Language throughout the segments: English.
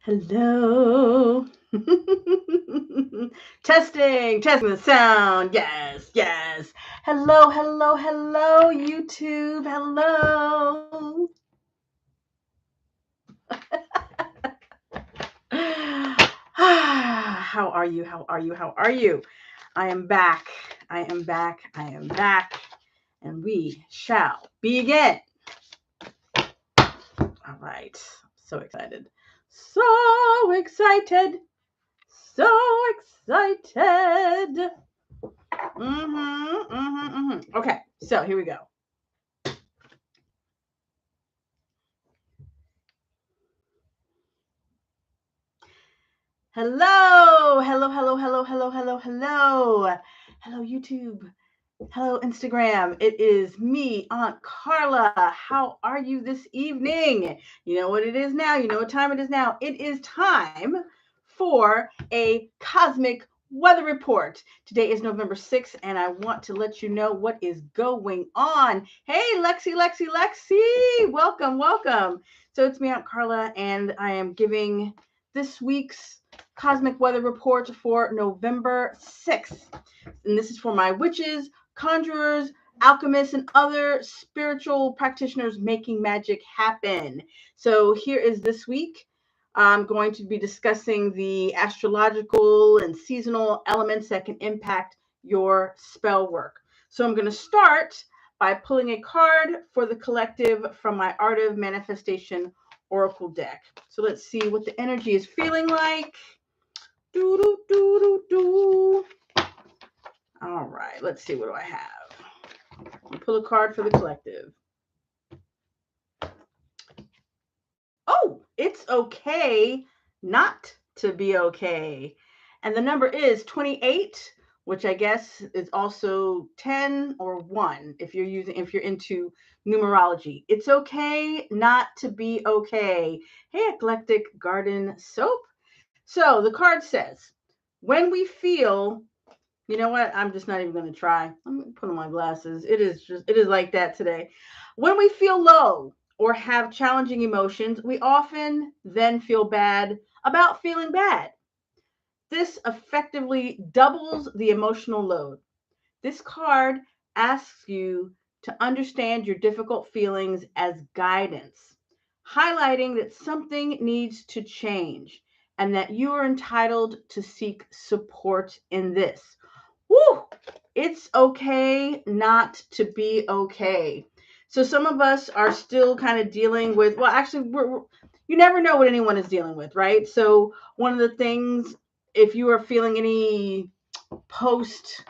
Hello. Testing the sound. Yes, yes. Hello, hello, hello, YouTube. Hello. How are you? How are you? How are you? I am back. I am back. I am back. And we shall begin. All right. So excited. So excited. So excited. Okay, so here we go. Hello, hello, hello, hello, hello, hello, hello. Hello, YouTube. Hello, Instagram. It is me, Aunt Carla. How are you this evening? You know what it is now. You know what time it is now. It is time for a cosmic weather report. Today is November 6th, and I want to let you know what is going on. Hey, Lexi, Lexi, Lexi. Welcome, welcome. So it's me, Aunt Carla, and I am giving this week's cosmic weather report for November 6th. And this is for my witches, conjurers, alchemists, and other spiritual practitioners making magic happen. So here is this week. I'm going to be discussing the astrological and seasonal elements that can impact your spell work. So I'm going to start by pulling a card for the collective from my Art of Manifestation Oracle deck. So let's see what the energy is feeling like. Do, do, do, do, do. All right, let's see. What do I have? I'll pull a card for the collective. Oh, it's okay not to be okay. And the number is 28, which I guess is also 10 or 1 if you're into numerology. It's okay not to be okay. Hey, Eclectic Garden Soap. So the card says, when we feel, you know what? I'm just not even going to try. I'm going to put on my glasses. It is like that today. When we feel low or have challenging emotions, we often then feel bad about feeling bad. This effectively doubles the emotional load. This card asks you to understand your difficult feelings as guidance, highlighting that something needs to change and that you are entitled to seek support in this. Woo! It's okay not to be okay. So some of us are still kind of dealing with, well, actually, you never know what anyone is dealing with, right? So one of the things, if you are feeling any post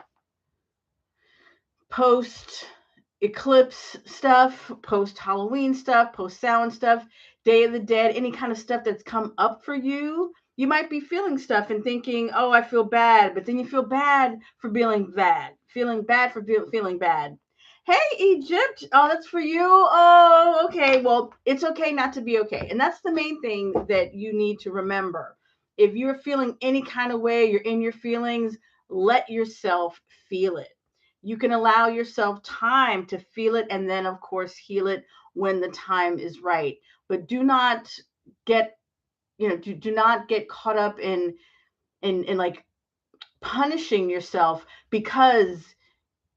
eclipse stuff, post Halloween stuff, post Samhain stuff, Day of the Dead, any kind of stuff that's come up for you, you might be feeling stuff and thinking, oh, I feel bad. But then you feel bad for feeling bad, feeling bad for feeling bad. Hey, Egypt. Oh, that's for you. Oh, okay. Well, it's okay not to be okay. And that's the main thing that you need to remember. If you're feeling any kind of way, you're in your feelings, let yourself feel it. You can allow yourself time to feel it and then, of course, heal it when the time is right. But do not get, do not get caught up in like punishing yourself because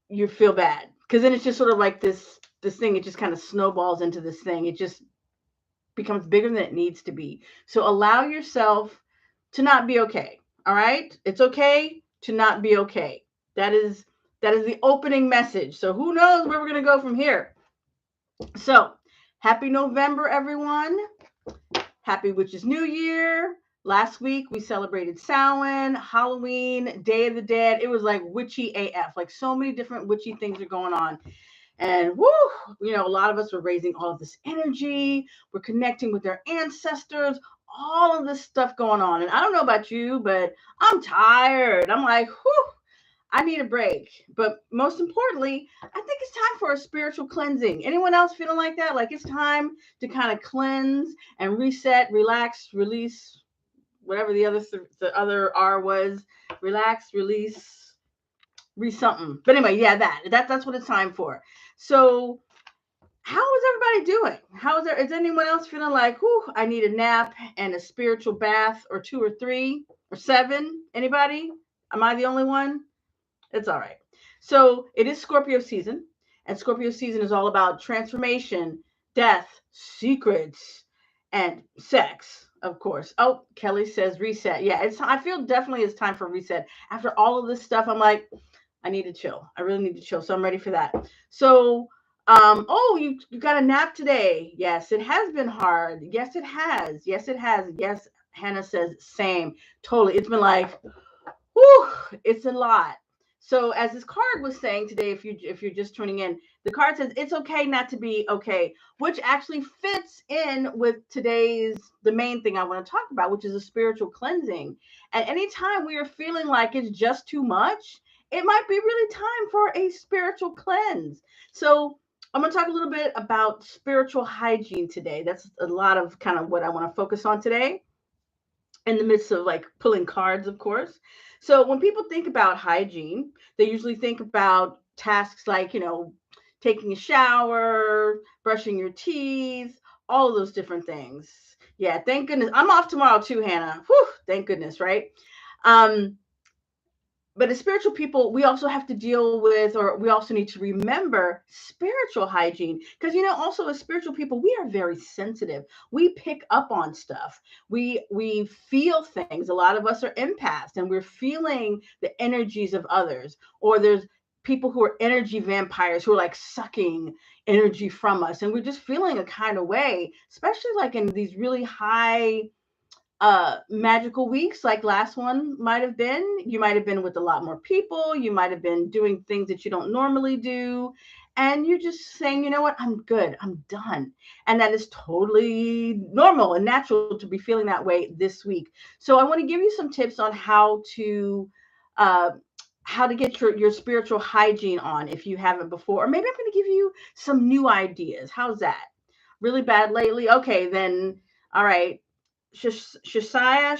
you feel bad. Because then it's just sort of like this thing, it just kind of snowballs into this thing. It just becomes bigger than it needs to be. So allow yourself to not be okay. All right? It's okay to not be okay. That is the opening message. So who knows where we're going to go from here. So, happy November, everyone. Happy Witches New Year. Last week we celebrated Samhain, Halloween, Day of the Dead. It was like witchy AF. Like so many different witchy things are going on. And woo, a lot of us are raising all of this energy. We're connecting with our ancestors, all of this stuff going on. And I don't know about you, but I'm tired. I'm like, whew, I need a break. But most importantly, I think it's time for a spiritual cleansing. Anyone else feeling like that? Like it's time to kind of cleanse and reset, relax, release, whatever the other R was. Relax, release, something. But anyway, yeah, that's what it's time for. So how is everybody doing? Is anyone else feeling like, whew, I need a nap and a spiritual bath or two or three or seven? Anybody? Am I the only one? It's all right. So it is Scorpio season, and Scorpio season is all about transformation, death, secrets, and sex, of course. Oh, Kelly says reset. Yeah, I feel definitely it's time for reset. After all of this stuff, I'm like, I need to chill. I really need to chill. So I'm ready for that. So oh, you got a nap today. Yes, it has been hard. Yes, it has. Yes, it has. Yes, Hannah says same. Totally. It's been like, whew, it's a lot. So as this card was saying today, if you're just tuning in, the card says it's okay not to be okay, which actually fits in with today's the main thing I want to talk about, which is a spiritual cleansing. And anytime we are feeling like it's just too much, it might be really time for a spiritual cleanse. So I'm going to talk a little bit about spiritual hygiene today. That's a lot of kind of what I want to focus on today in the midst of like pulling cards, of course. So when people think about hygiene, they usually think about tasks like, taking a shower, brushing your teeth, all of those different things. Yeah, thank goodness. I'm off tomorrow too, Hannah. Whew, thank goodness, right? Um, but as spiritual people, we also have to deal with, or we also need to remember spiritual hygiene. Because, also as spiritual people, we are very sensitive. We pick up on stuff. We feel things. A lot of us are empaths and we're feeling the energies of others. Or there's people who are energy vampires who are like sucking energy from us. And we're just feeling a kind of way, especially like in these really high magical weeks like last one might have been. You might have been with a lot more people, you might have been doing things that you don't normally do, and you're just saying, you know what, I'm good, I'm done. And that is totally normal and natural to be feeling that way this week. So I want to give you some tips on uh how to get your spiritual hygiene on if you haven't before, or maybe I'm going to give you some new ideas. How's that? Really bad lately? Okay, then all right. Shasia.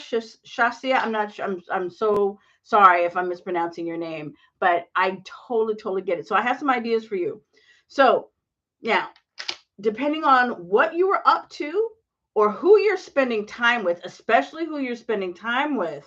I'm not sure. I'm so sorry if I'm mispronouncing your name, but I totally get it. So I have some ideas for you. So now, depending on what you were up to or who you're spending time with, especially who you're spending time with,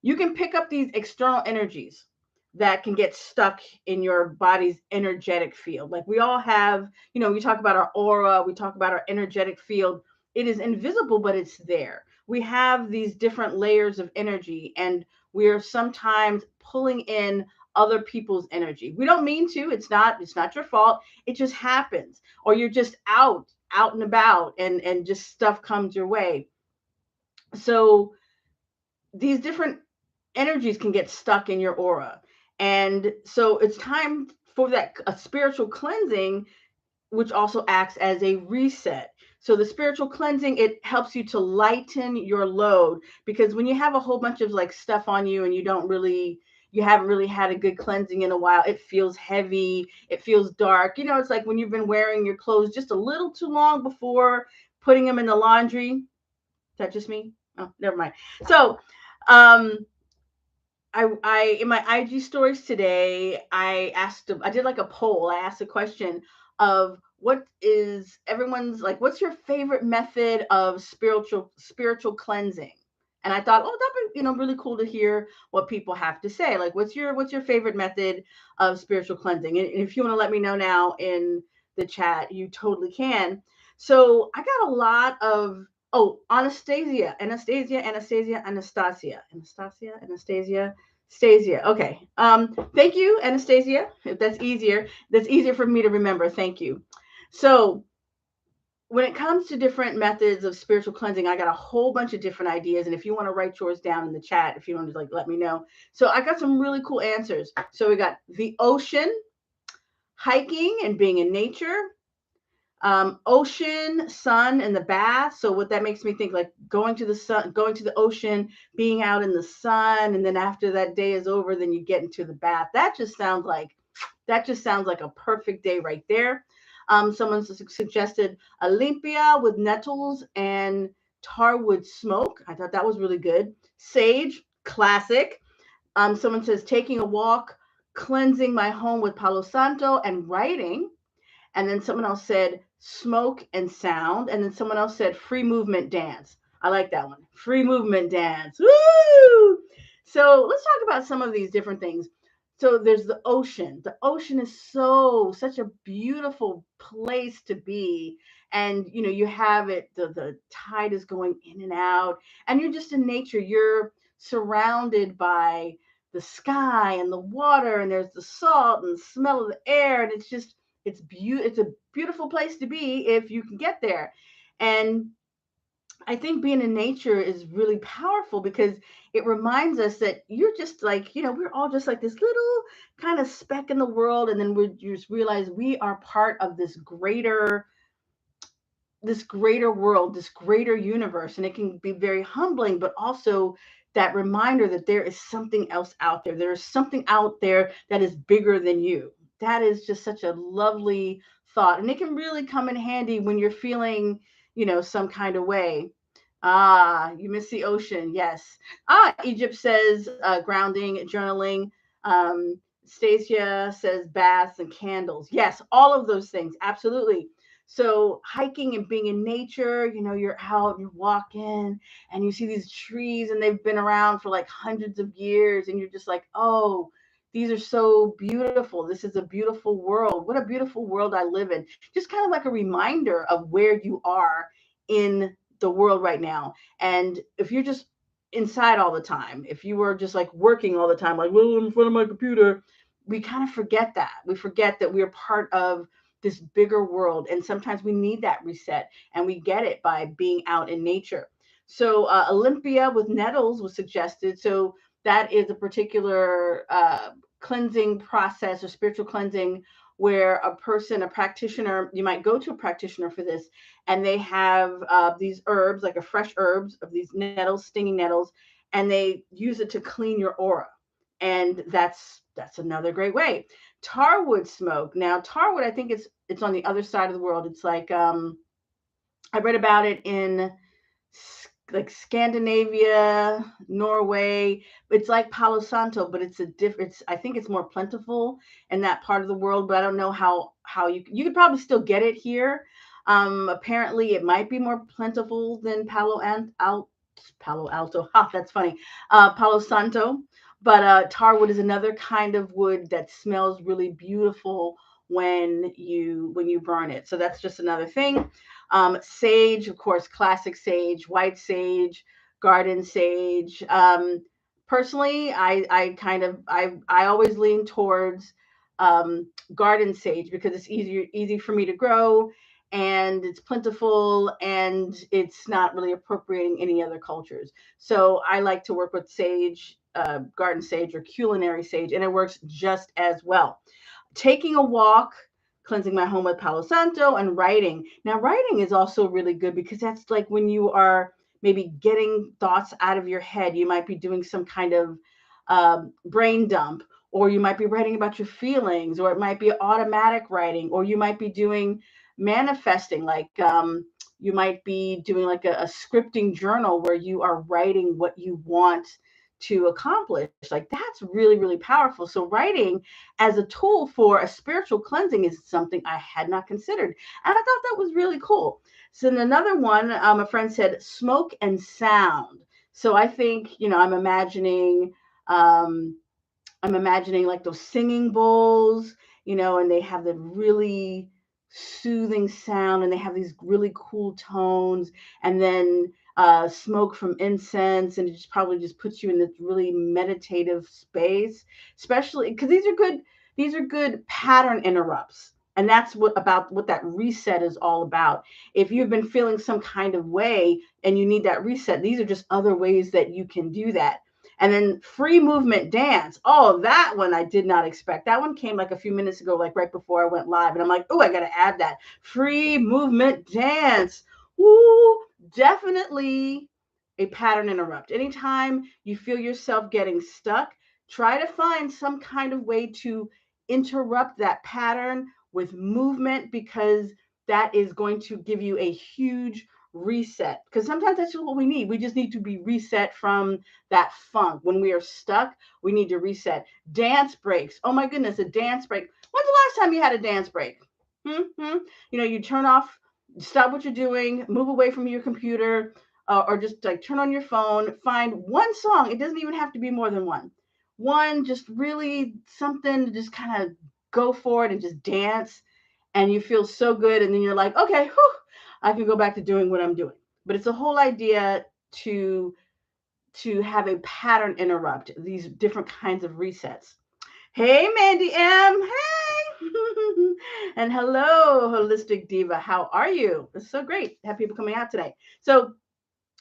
you can pick up these external energies that can get stuck in your body's energetic field. Like we all have, we talk about our aura, we talk about our energetic field. It is invisible, but it's there. We have these different layers of energy, and we're sometimes pulling in other people's energy. We don't mean to. It's not your fault. It just happens. Or you're just out and about, and just stuff comes your way. So these different energies can get stuck in your aura. And so it's time for that a spiritual cleansing, which also acts as a reset. So the spiritual cleansing, it helps you to lighten your load, because when you have a whole bunch of like stuff on you and you haven't really had a good cleansing in a while, it feels heavy, it feels dark. It's like when you've been wearing your clothes just a little too long before putting them in the laundry. Is that just me? Oh, never mind. So um I in my IG stories today, I did like a poll. I asked a question of what is everyone's like, what's your favorite method of spiritual cleansing? And I thought, oh, that'd be, really cool to hear what people have to say. Like, what's your favorite method of spiritual cleansing? And if you want to let me know now in the chat, you totally can. So I got a lot of Anastasia. Okay. Thank you, Anastasia. If that's easier. That's easier for me to remember. Thank you. So when it comes to different methods of spiritual cleansing, I got a whole bunch of different ideas. And if you want to write yours down in the chat, if you want to like let me know. So I got some really cool answers. So we got the ocean, hiking and being in nature, ocean, sun, and the bath. So what that makes me think, like going to the sun, going to the ocean, being out in the sun, and then after that day is over, then you get into the bath. That just sounds like a perfect day right there. Someone suggested Olympia with nettles and tarwood smoke. I thought that was really good. Sage, classic. Someone says taking a walk, cleansing my home with Palo Santo, and writing. And then someone else said smoke and sound. And then someone else said free movement dance. I like that one. Free movement dance. Woo! So let's talk about some of these different things. So there's the ocean. The ocean is such a beautiful place to be. And you have it, the tide is going in and out, and you're just in nature. You're surrounded by the sky and the water, and there's the salt and the smell of the air, and it's a beautiful place to be if you can get there. And I think being in nature is really powerful because it reminds us that you're just like, we're all just like this little kind of speck in the world. And then we just realize we are part of this greater world, this greater universe. And it can be very humbling, but also that reminder that there is something else out there. There is something out there that is bigger than you. That is just such a lovely thought. And it can really come in handy when you're feeling, some kind of way. Ah, you miss the ocean. Yes. Egypt says grounding, journaling. Stacia says baths and candles. Yes, all of those things. Absolutely. So hiking and being in nature, you're out, you're walking, and you see these trees, and they've been around for like hundreds of years, and you're just like, oh, these are so beautiful. This is a beautiful world. What a beautiful world I live in. Just kind of like a reminder of where you are in the world right now. And if you're just inside all the time, if you were just like working all the time, like, well, I'm in front of my computer, we kind of forget that. We forget that we're part of this bigger world. And sometimes we need that reset, and we get it by being out in nature. So Olympia with nettles was suggested. So that is a particular cleansing process or spiritual cleansing where a practitioner, you might go to a practitioner for this, and they have these herbs, like a fresh herbs of these nettles, stinging nettles, and they use it to clean your aura. And that's another great way. Tarwood smoke. Now, tarwood, I think it's on the other side of the world. It's like I read about it in like Scandinavia, Norway. It's like Palo Santo, but it's a different. I think it's more plentiful in that part of the world, but I don't know how you could probably still get it here. Apparently, it might be more plentiful than Palo Alto. Ha, that's funny. Palo Santo. But tarwood is another kind of wood that smells really beautiful when you burn it. So that's just another thing. Sage, of course, classic sage, white sage, garden sage. Personally, I always lean towards garden sage because it's easy for me to grow, and it's plentiful, and it's not really appropriating any other cultures. So I like to work with sage, garden sage or culinary sage, and it works just as well. Taking a walk, cleansing my home with Palo Santo, and writing. Now, writing is also really good because that's like when you are maybe getting thoughts out of your head. You might be doing some kind of brain dump, or you might be writing about your feelings, or it might be automatic writing, or you might be doing manifesting, like you might be doing like a scripting journal where you are writing what you want to accomplish. Like that's really, really powerful. So writing as a tool for a spiritual cleansing is something I had not considered. And I thought that was really cool. So then another one, a friend said smoke and sound. So I think, um, I'm imagining like those singing bowls, and they have the really soothing sound, and they have these really cool tones, and then smoke from incense, and it just probably just puts you in this really meditative space, especially because these are good pattern interrupts. And that's what that reset is all about. If you've been feeling some kind of way and you need that reset, these are just other ways that you can do that. And then free movement dance. Oh, that one I did not expect. That one came like a few minutes ago, like right before I went live. And I'm like, oh, I got to add that. Free movement dance. Woo, definitely a pattern interrupt. Anytime you feel yourself getting stuck, try to find some kind of way to interrupt that pattern with movement, because that is going to give you a huge reset. Because sometimes that's what we need. We just need to be reset from that funk. When we are stuck, we need to reset. Dance breaks. Oh my goodness, a dance break. When's the last time you had a dance break? You turn off, stop what you're doing, move away from your computer, or just like turn on your phone, find one song. It doesn't even have to be more than one. One, just really something to just kind of go for it and just dance. And you feel so good. And then you're like, okay, whew, I can go back to doing what I'm doing. But it's a whole idea to have a pattern interrupt these different kinds of resets. Hey, Mandy M. Hey. And hello, Holistic Diva. How are you? It's so great to have people coming out today. So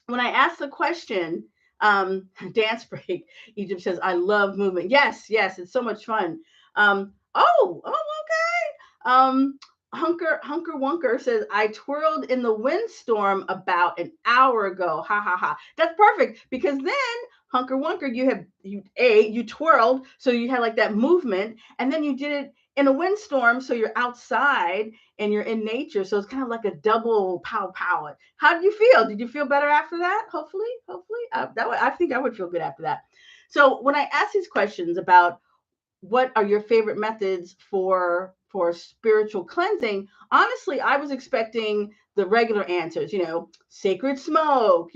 when I asked the question, dance break, Egypt says, I love movement. Yes, yes, it's so much fun. Okay. Hunker Wunker says, I twirled in the windstorm about an hour ago. Ha ha ha. That's perfect because then Hunker Wunker, you twirled, so you had like that movement, and then you did it in a windstorm, so you're outside and you're in nature. So it's kind of like a double pow pow. How did you feel? Did you feel better after that? Hopefully. I think I would feel good after that. So when I ask these questions about what are your favorite methods for spiritual cleansing, honestly I was expecting the regular answers, sacred smoke,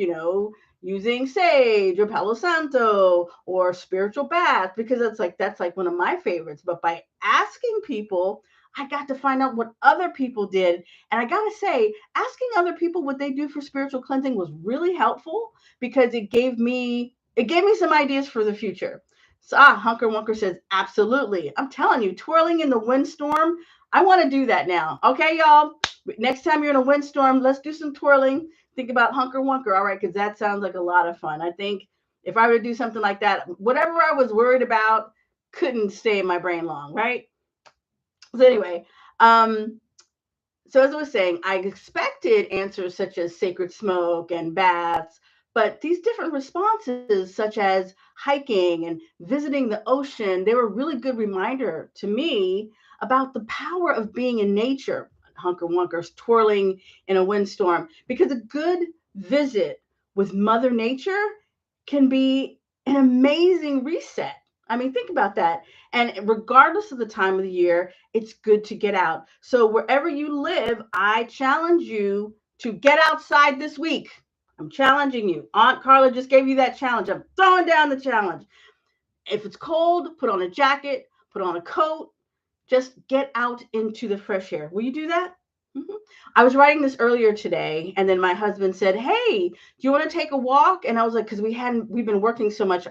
using sage or palo santo or spiritual bath, because that's like one of my favorites. But by asking people, I got to find out what other people did. And I gotta say, asking other people what they do for spiritual cleansing was really helpful because it gave me some ideas for the future. So, Hunker Wunker says, absolutely. I'm telling you, twirling in the windstorm, I want to do that now. Okay, y'all? Next time you're in a windstorm, let's do some twirling. Think about Hunker Wunker, all right? Because that sounds like a lot of fun. I think if I were to do something like that, whatever I was worried about couldn't stay in my brain long, right? So, anyway, um, so as I was saying, I expected answers such as sacred smoke and baths, but these different responses, such as hiking and visiting the ocean, they were a really good reminder to me about the power of being in nature. Hunker Wunkers twirling in a windstorm, because a good visit with Mother Nature can be an amazing reset. I mean, think about that. And regardless of the time of the year, it's good to get out. So wherever you live, I challenge you to get outside this week. I'm challenging you. Aunt Carla just gave you that challenge. I'm throwing down the challenge. If it's cold, put on a jacket, put on a coat, just get out into the fresh air. Will you do that? Mhm. I was writing this earlier today, and then my husband said, "Hey, do you want to take a walk?" And I was like, because we've been working so much,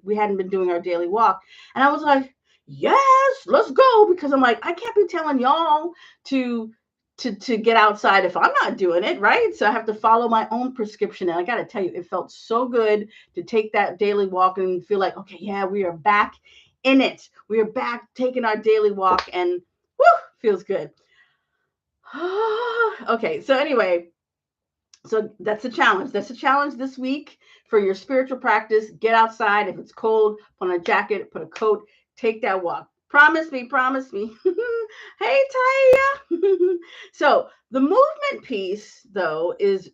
we hadn't been doing our daily walk, and I was like, "Yes, let's go," because I'm like, I can't be telling y'all to to get outside if I'm not doing it, right? So I have to follow my own prescription, and I got to tell you, it felt so good to take that daily walk and feel like, okay, yeah, we are back in it. We are back taking our daily walk, and whoo, feels good. Okay, so anyway, so that's a challenge. That's a challenge this week for your spiritual practice. Get outside. If it's cold, put on a jacket, put a coat, take that walk. Promise me, promise me. Hey, Taya. So the movement piece, though, is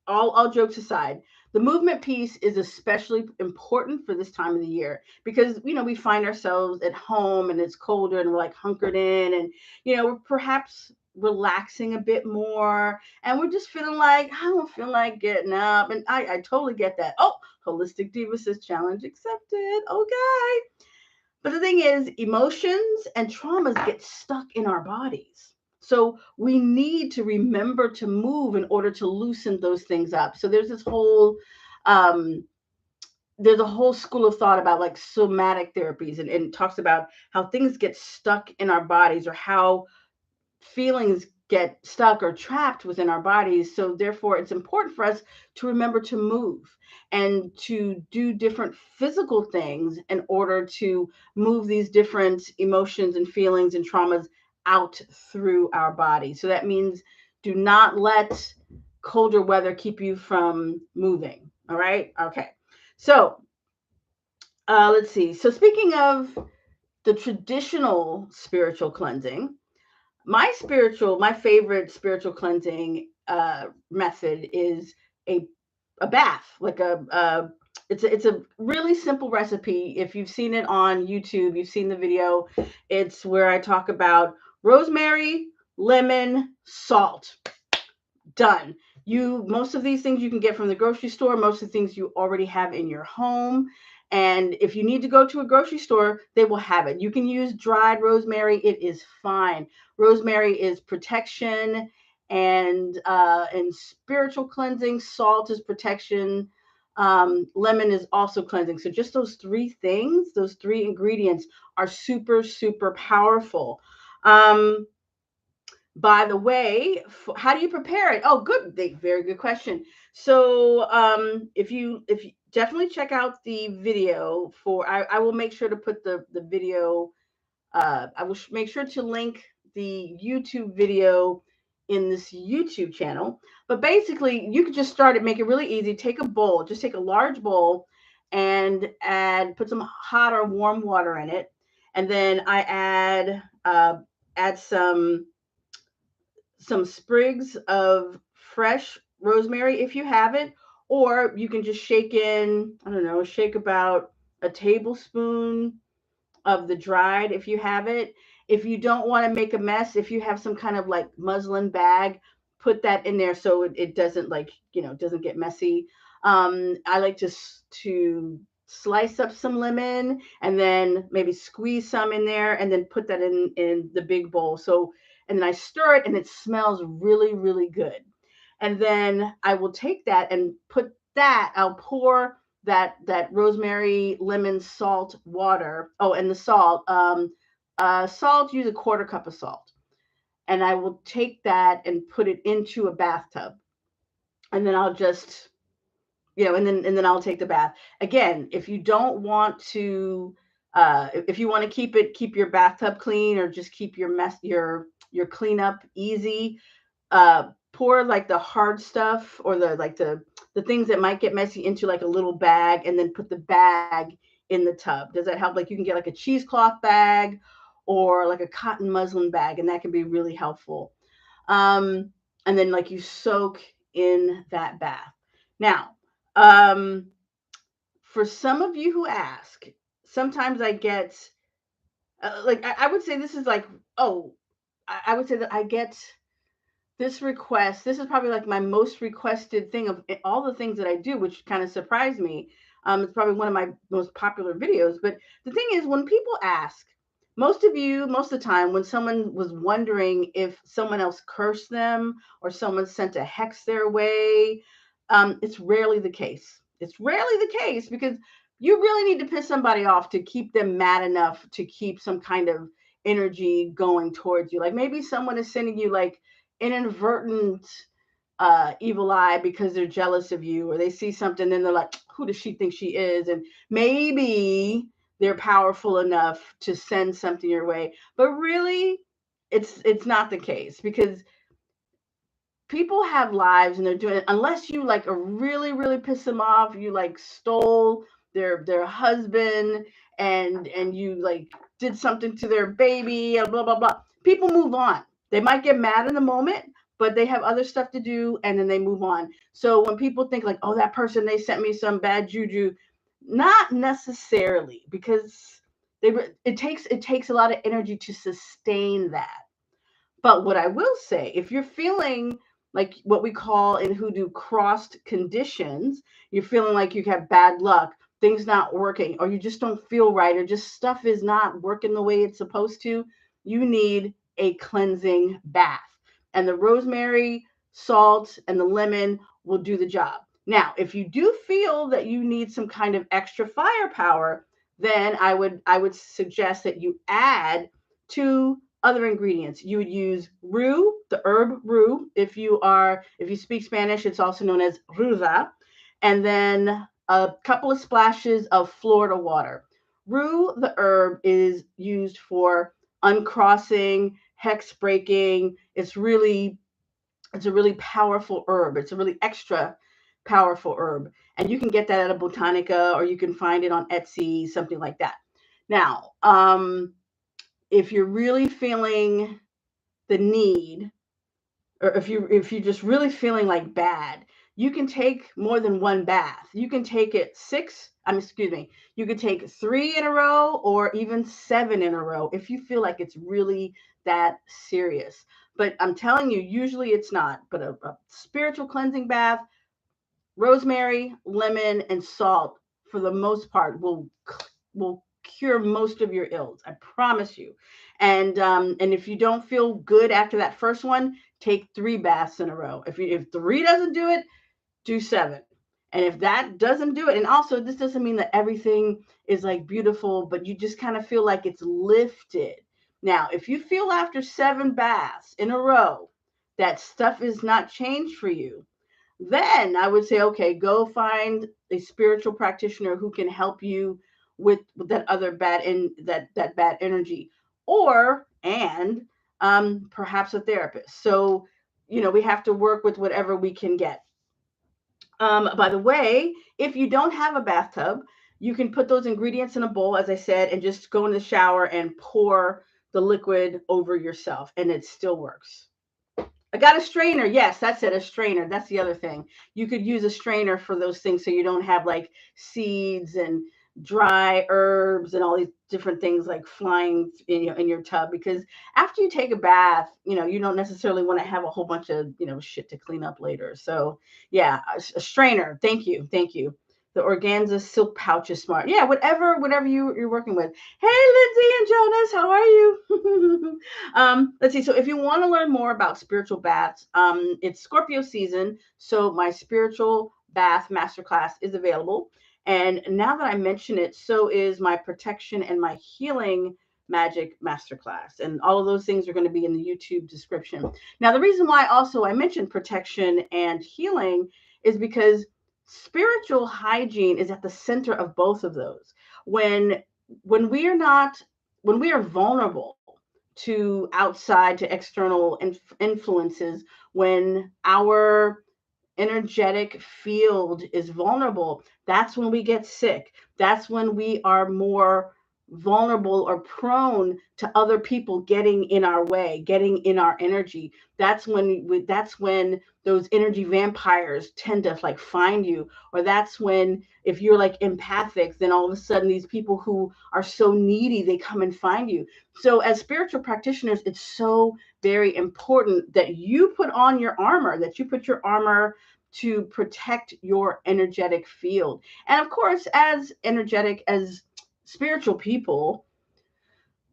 all jokes aside. The movement piece is especially important for this time of the year because we find ourselves at home and it's colder and we're like hunkered in, and we're perhaps relaxing a bit more, and we're just feeling like I don't feel like getting up. And I totally get that. Oh, Holistic Diva says challenge accepted. Okay. But the thing is, emotions and traumas get stuck in our bodies. So we need to remember to move in order to loosen those things up. So um, there's a whole school of thought about like somatic therapies, and talks about how things get stuck in our bodies, or how feelings get stuck or trapped within our bodies. So therefore it's important for us to remember to move and to do different physical things in order to move these different emotions and feelings and traumas out through our body. So that means do not let colder weather keep you from moving. All right. Okay. So let's see. So speaking of the traditional spiritual cleansing, my favorite spiritual cleansing method is a bath, like it's a really simple recipe. If you've seen it on YouTube, you've seen the video. It's where I talk about rosemary, lemon, salt. Done. Most of these things you can get from the grocery store, most of the things you already have in your home. And if you need to go to a grocery store, they will have it. You can use dried rosemary, it is fine. Rosemary is protection and spiritual cleansing. Salt is protection. Lemon is also cleansing. So just those three things, those three ingredients are super, super powerful. By the way, how do you prepare it? Oh, good, very good question. So, if you definitely check out the video for, I will make sure to put the video. I will make sure to link the YouTube video in this YouTube channel. But basically, you could just start it, make it really easy. Take a bowl, just take a large bowl, and put some hot or warm water in it, and then I add some sprigs of fresh rosemary if you have it, or you can just shake in, I don't know, shake about a tablespoon of the dried if you have it. If you don't want to make a mess, if you have some kind of like muslin bag, put that in there so it doesn't, like, doesn't get messy. I like to slice up some lemon and then maybe squeeze some in there and then put that in the big bowl. So, and then I stir it and it smells really, really good. And then I will take that and I'll pour that rosemary, lemon, salt water. Oh, and the salt. Salt, use a quarter cup of salt. And I will take that and put it into a bathtub. And then I'll just, and then I'll take the bath. Again, if you don't want to, if you want to keep your bathtub clean, or just keep your cleanup easy, pour like the hard stuff, or the things that might get messy, into like a little bag, and then put the bag in the tub. Does that help? Like, you can get like a cheesecloth bag or like a cotton muslin bag, and that can be really helpful. And then, like, you soak in that bath. Now, for some of you who ask, sometimes I get like, I would say this is like, oh, I would say that I get this request. This is probably like my most requested thing of all the things that I do, which kind of surprised me. It's probably one of my most popular videos. But the thing is, when people ask, most of the time, when someone was wondering if someone else cursed them or someone sent a hex their way, it's rarely the case. It's rarely the case, because you really need to piss somebody off to keep them mad enough to keep some kind of energy going towards you. Like, maybe someone is sending you like inadvertent evil eye because they're jealous of you, or they see something and they're like, who does she think she is? And maybe they're powerful enough to send something your way, but really it's not the case, because people have lives and they're doing it. Unless you like are really, really piss them off, you like stole their husband, and you like did something to their baby, and blah blah blah. People move on. They might get mad in the moment, but they have other stuff to do, and then they move on. So when people think like, oh, that person, they sent me some bad juju, not necessarily, because it takes a lot of energy to sustain that. But what I will say, if you're feeling like what we call in hoodoo crossed conditions, you're feeling like you have bad luck, things not working, or you just don't feel right, or just stuff is not working the way it's supposed to, you need a cleansing bath. And the rosemary, salt, and the lemon will do the job. Now, if you do feel that you need some kind of extra firepower, then I would suggest that you add two other ingredients. You would use rue, the herb rue. If you speak Spanish, it's also known as ruda, and then a couple of splashes of Florida water. Rue, the herb, is used for uncrossing, hex breaking. It's a really powerful herb. It's a really extra powerful herb, and you can get that at a botanica, or you can find it on Etsy, something like that. Now, if you're really feeling the need, or if you're just really feeling like bad, you can take more than one bath. You can take it you can take 3 in a row, or even 7 in a row, if you feel like it's really that serious. but I'm telling you, usually it's not. But a spiritual cleansing bath, rosemary, lemon, and salt, for the most part, will cure most of your ills. I promise you. And if you don't feel good after that first one, take 3 baths in a row. If 3 doesn't do it, do 7. And if that doesn't do it, and also this doesn't mean that everything is like beautiful, but you just kind of feel like it's lifted. Now, if you feel after 7 baths in a row that stuff is not changed for you, then I would say, okay, go find a spiritual practitioner who can help you with that other that bad energy, or and perhaps a therapist. So, we have to work with whatever we can get. By the way, if you don't have a bathtub, you can put those ingredients in a bowl, as I said, and just go in the shower and pour the liquid over yourself, and it still works. I got a strainer. Yes, that's it. A strainer. That's the other thing. You could use a strainer for those things so you don't have like seeds and dry herbs and all these different things like flying in your tub, because after you take a bath, you don't necessarily want to have a whole bunch of, shit to clean up later. So, yeah, a strainer. Thank you. Thank you. The organza silk pouch is smart. Yeah, whatever you're working with. Hey, Lindsay and Jonas, how are you? Let's see. So if you want to learn more about spiritual baths, it's Scorpio season. So my spiritual bath masterclass is available. And now that I mention it, so is my protection and my healing magic masterclass. And all of those things are going to be in the YouTube description. Now, the reason why also I mentioned protection and healing is because spiritual hygiene is at the center of both of those. When we are not when we are vulnerable to outside, to external influences, when our energetic field is vulnerable, that's when we get sick. That's when we are more vulnerable or prone to other people getting in our way, getting in our energy. That's when those energy vampires tend to like find you. Or that's when, if you're like empathic, then all of a sudden these people who are so needy, they come and find you. So as spiritual practitioners, it's so very important that you put on your armor, that you put your armor to protect your energetic field. And of course, as energetic as spiritual people,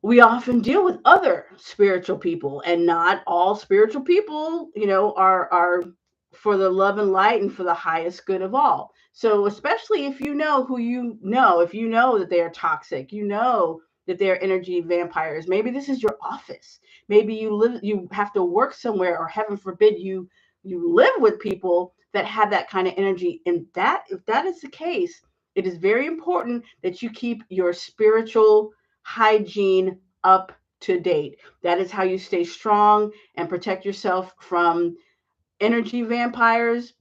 we often deal with other spiritual people, and not all spiritual people, are for the love and light and for the highest good of all. So especially if you know who you know, if you know that they are toxic, that they're energy vampires, maybe this is your office. Maybe you have to work somewhere, or heaven forbid you live with people that have that kind of energy. And that if that is the case, it is very important that you keep your spiritual hygiene up to date. That is how you stay strong and protect yourself from energy vampires,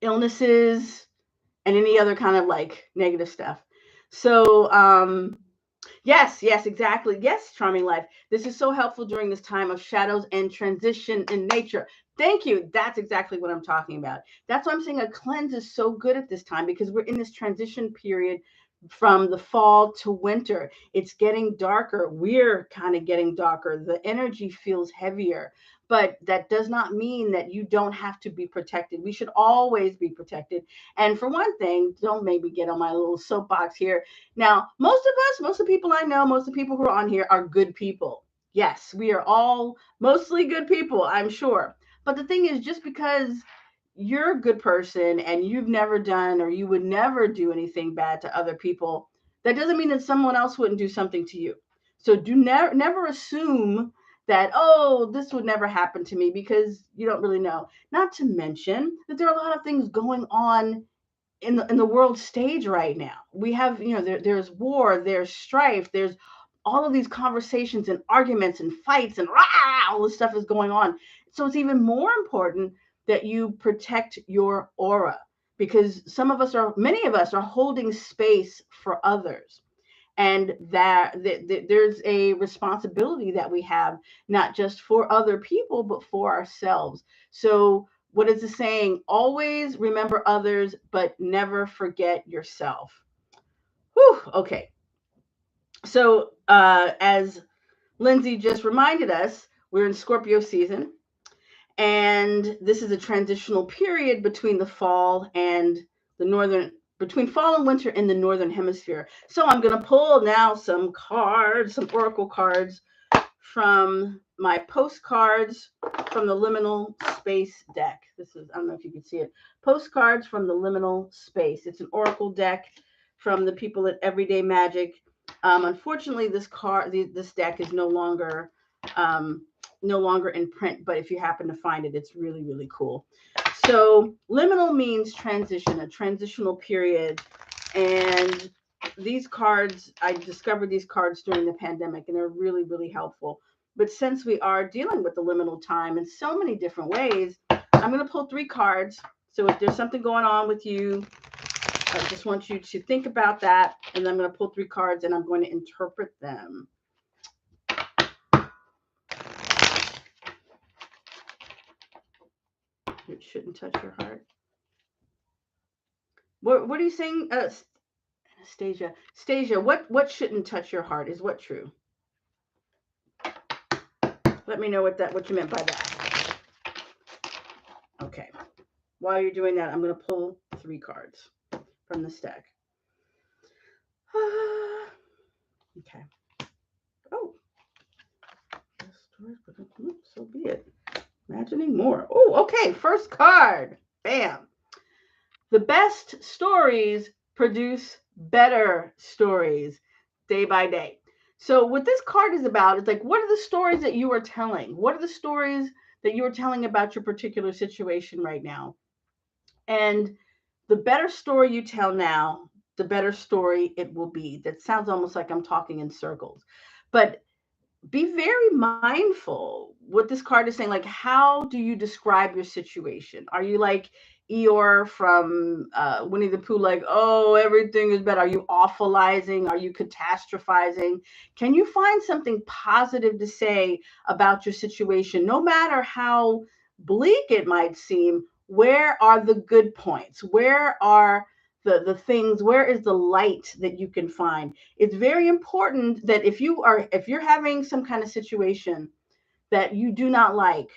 illnesses, and any other kind of like negative stuff. So, yes, exactly. Yes, Charming Life. This is so helpful during this time of shadows and transition in nature. Thank you. That's exactly what I'm talking about. That's why I'm saying a cleanse is so good at this time, because we're in this transition period from the fall to winter. It's getting darker. We're kind of getting darker. The energy feels heavier. But that does not mean that you don't have to be protected. We should always be protected. And for one thing, don't maybe get on my little soapbox here. Now, most of the people I know, most of the people who are on here are good people. Yes, we are all mostly good people, I'm sure. But the thing is, just because you're a good person and you've never done, or you would never do anything bad to other people, that doesn't mean that someone else wouldn't do something to you. So do never assume that, oh, this would never happen to me, because you don't really know. Not to mention that there are a lot of things going on in the world stage right now. We have, there's war, there's strife, there's all of these conversations and arguments and fights, and rah, all this stuff is going on. So it's even more important that you protect your aura, because many of us are holding space for others. And there's a responsibility that we have, not just for other people, but for ourselves. So what is the saying? Always remember others, but never forget yourself. Whew, okay. So as Lindsay just reminded us, We're in Scorpio season, and this is a transitional period between the fall and the northern between fall and winter in the northern hemisphere. So I'm going to pull now some cards, some oracle cards from my postcards from the liminal space deck. This is, I don't know if you can see it, postcards from the liminal space. It's an oracle deck from the people at Everyday Magic. Unfortunately, this deck is um, no longer in print, but if you happen to find it, it's really, really cool. So liminal means transition, a transitional period. And these cards, I discovered these cards during the pandemic, and they're really, really helpful. But since we are dealing with the liminal time in so many different ways, I'm going to pull 3 cards. So if there's something going on with you, I just want you to think about that. And then I'm going to pull 3 cards and I'm going to interpret them. It shouldn't touch your heart. What are you saying, Stasia? What shouldn't touch your heart? Is what true? Let me know what you meant by that. Okay. While you're doing that, I'm going to pull 3 cards from the stack. Okay. Oh. So be it. Imagining more. Oh, okay. First card. Bam. The best stories produce better stories day by day. So what this card is about is like, what are the stories that you are telling? What are the stories that you are telling about your particular situation right now? And the better story you tell now, the better story it will be. That sounds almost like I'm talking in circles. But be very mindful what this card is saying. Like, how do you describe your situation? Are you like Eeyore from Winnie the Pooh, like, oh, everything is bad? Are you awfulizing? Are you catastrophizing? Can you find something positive to say about your situation, no matter how bleak it might seem? Where are the good points? Where are the things, where is the light that you can find? It's very important that if you're having some kind of situation that you do not like,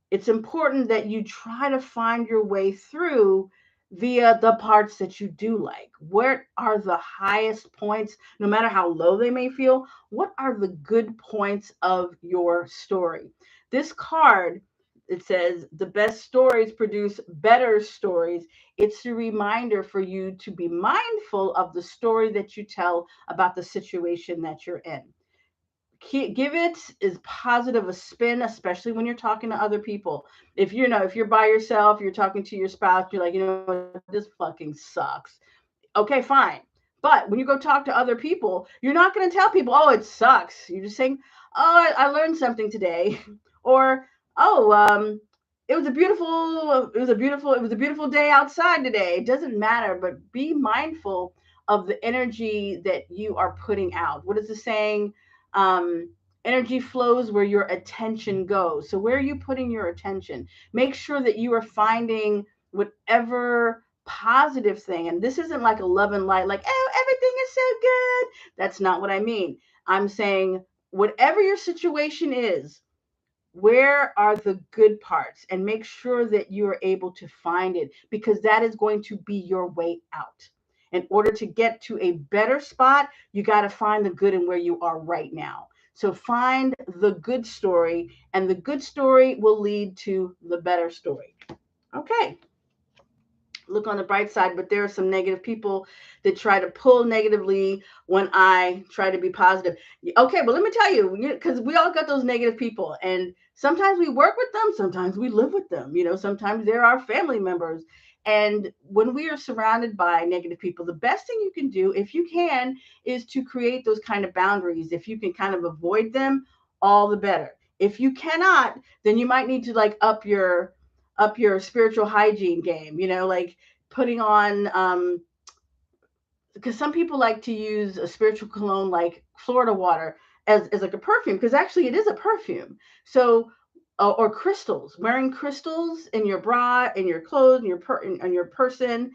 it's important that you try to find your way through via the parts that you do like. Where are the highest points, no matter how low they may feel? What are the good points of your story? This card, it says the best stories produce better stories. It's a reminder for you to be mindful of the story that you tell about the situation that you're in. Give it as positive a spin, especially when you're talking to other people. If you're by yourself, you're talking to your spouse, you're like, this fucking sucks. Okay, fine. But when you go talk to other people, you're not going to tell people, oh, it sucks. You're just saying, oh, I learned something today, or oh, it was a beautiful day outside today. It doesn't matter, but be mindful of the energy that you are putting out. What is the saying? Um, Energy flows where your attention goes. So where are you putting your attention? Make sure that you are finding whatever positive thing. And this isn't like a love and light, like, oh, everything is so good. That's not what I mean. I'm saying whatever your situation is, where are the good parts? And make sure that you are able to find it, because that is going to be your way out. In order to get to a better spot, you got to find the good in where you are right now. So find the good story, and the good story will lead to the better story. Okay. Look on the bright side, but there are some negative people that try to pull negatively when I try to be positive. Okay, but let me tell you, because we all got those negative people, and sometimes we work with them, sometimes we live with them. Sometimes they're our family members. And when we are surrounded by negative people, the best thing you can do, if you can, is to create those kind of boundaries. If you can kind of avoid them, all the better. If you cannot, then you might need to like up your spiritual hygiene game, like putting on because some people like to use a spiritual cologne like Florida water as like a perfume, because actually it is a perfume. So or crystals, wearing crystals in your bra, in your clothes, in your person,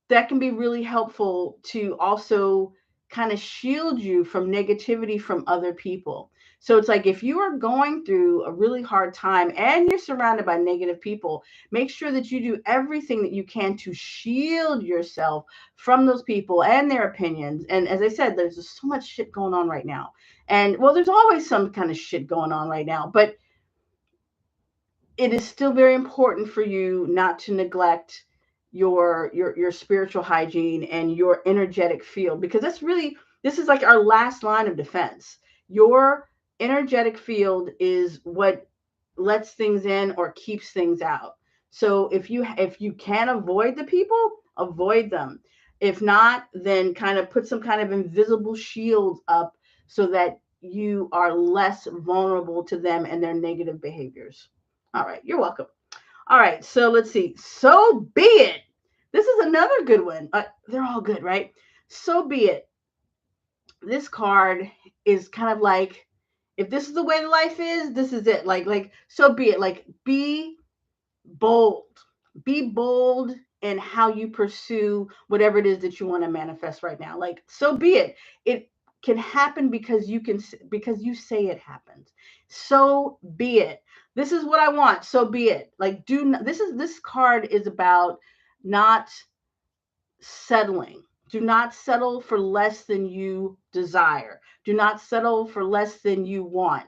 that can be really helpful to also kind of shield you from negativity from other people. So it's like if you are going through a really hard time and you're surrounded by negative people, make sure that you do everything that you can to shield yourself from those people and their opinions. And as I said, there's just so much shit going on right now. And well, there's always some kind of shit going on right now, but it is still very important for you not to neglect your spiritual hygiene and your energetic field, because this is like our last line of defense. Your energetic field is what lets things in or keeps things out. So if you can avoid the people, avoid them. If not, then kind of put some kind of invisible shield up so that you are less vulnerable to them and their negative behaviors. All right, you're welcome. All right, so let's see. So be it. This is another good one. They're all good, right? So be it. This card is kind of like, if this is the way life is, this is it. Like so be it. Like be bold. Be bold in how you pursue whatever it is that you want to manifest right now. Like so be it. It can happen because you say it happens. So be it. This is what I want. So be it. Like do not, this card is about not settling. Do not settle for less than you desire. Do not settle for less than you want.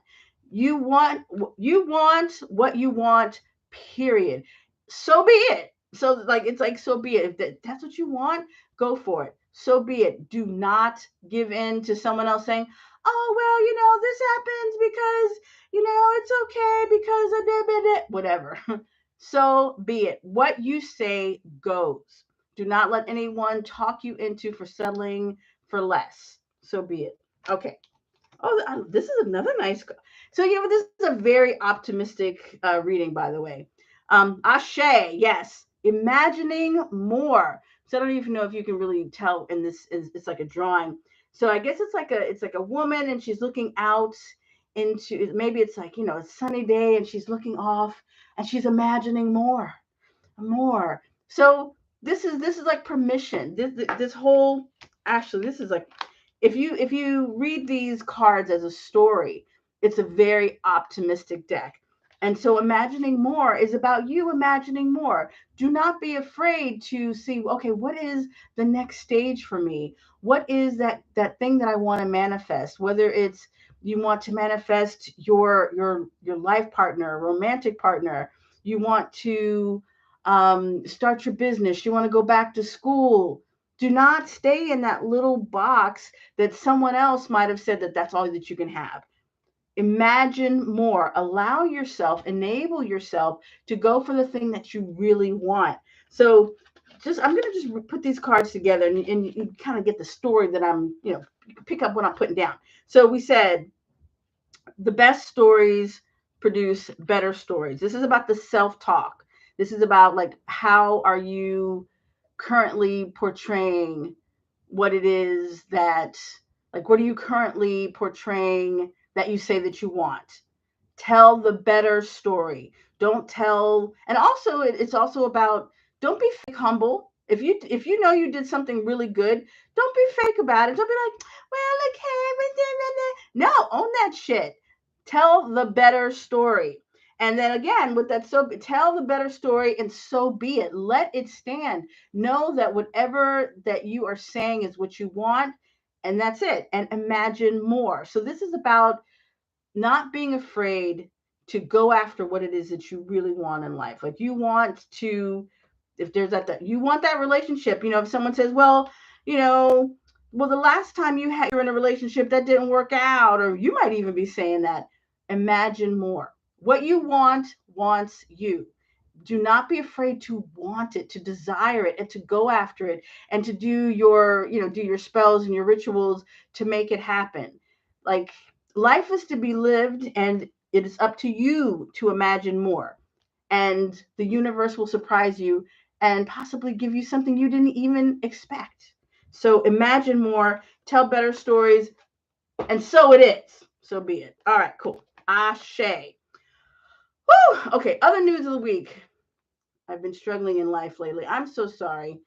You want what you want, period. So be it. So like it's like so be it. If that's what you want, go for it. So be it. Do not give in to someone else saying, "Oh, well, this happens because, it's okay because I did it." Whatever. So be it. What you say goes. Do not let anyone talk you into for settling for less. So be it. Okay. Oh, this is another nice. So this is a very optimistic reading, by the way. Ashe, yes, imagining more. So I don't even know if you can really tell in this. It's like a drawing. So I guess it's like a woman, and she's looking out into, maybe it's like a sunny day, and she's looking off, and she's imagining more. So this is like permission. This whole, actually, this is like, if you read these cards as a story, it's a very optimistic deck. And so imagining more is about you imagining more. Do not be afraid to see, okay, what is the next stage for me? What is that thing that I want to manifest? Whether it's you want to manifest your life partner, romantic partner, you want to start your business, you want to go back to school. Do not stay in that little box that someone else might have said that that's all that you can have. Imagine more. Allow yourself, enable yourself to go for the thing that you really want. So I'm going to just put these cards together, and you kind of get the story that you can pick up what I'm putting down. So we said the best stories produce better stories. This is about the self-talk. This is about, like, how are you currently portraying what it is that, like, what are you currently portraying that you say that you want? Tell the better story. Don't tell, and also it's also about, don't be fake humble. If you know you did something really good, don't be fake about it. Don't be like, well, okay, no, own that shit. Tell the better story. And then again, with that, so tell the better story, and so be it. Let it stand. Know that whatever that you are saying is what you want, and that's it. And imagine more. So this is about not being afraid to go after what it is that you really want in life. Like, you want to, if there's that you want that relationship. If someone says, well, you know, well, the last time you're in a relationship that didn't work out, or you might even be saying that. Imagine more. What you want wants you. Do not be afraid to want it, to desire it, and to go after it, and to do your spells and your rituals to make it happen. Like, life is to be lived, and it is up to you to imagine more. And the universe will surprise you and possibly give you something you didn't even expect. So imagine more, tell better stories, and so it is. So be it. All right, cool. Ashe. Woo! Okay, other news of the week. I've been struggling in life lately. I'm so sorry.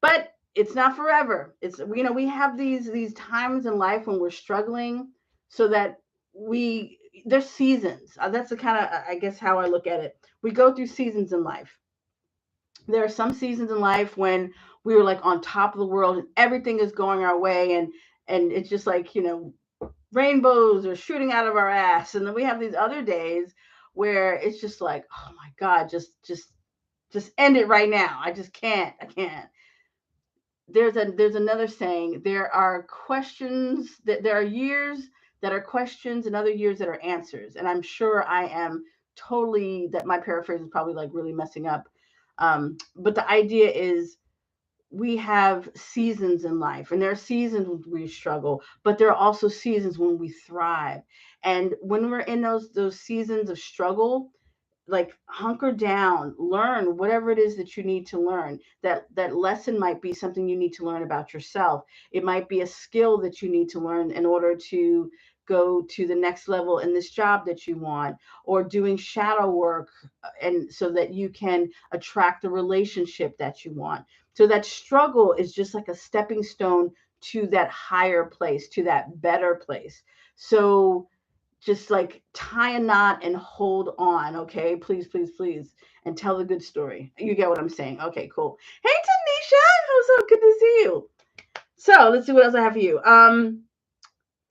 But it's not forever. We have these times in life when we're struggling, so that there's seasons. That's the kind of, I guess, how I look at it. We go through seasons in life. There are some seasons in life when we were like on top of the world and everything is going our way, and it's just like, rainbows are shooting out of our ass. And then we have these other days where it's just like, oh my God, just end it right now. I can't. There's another saying. There are questions that there are years that are questions and other years that are answers. And I'm sure I am totally, that my paraphrase is probably like really messing up. But the idea is, we have seasons in life, and there are seasons when we struggle, but there are also seasons when we thrive. And when we're in those seasons of struggle, like, hunker down, learn whatever it is that you need to learn. That lesson might be something you need to learn about yourself. It might be a skill that you need to learn in order to go to the next level in this job that you want, or doing shadow work, and so that you can attract the relationship that you want. So that struggle is just like a stepping stone to that higher place, to that better place. So just like tie a knot and hold on, okay? Please, please, please, and tell the good story. You get what I'm saying? Okay, cool. Hey, Tanisha, so good to see you. So let's see what else I have for you.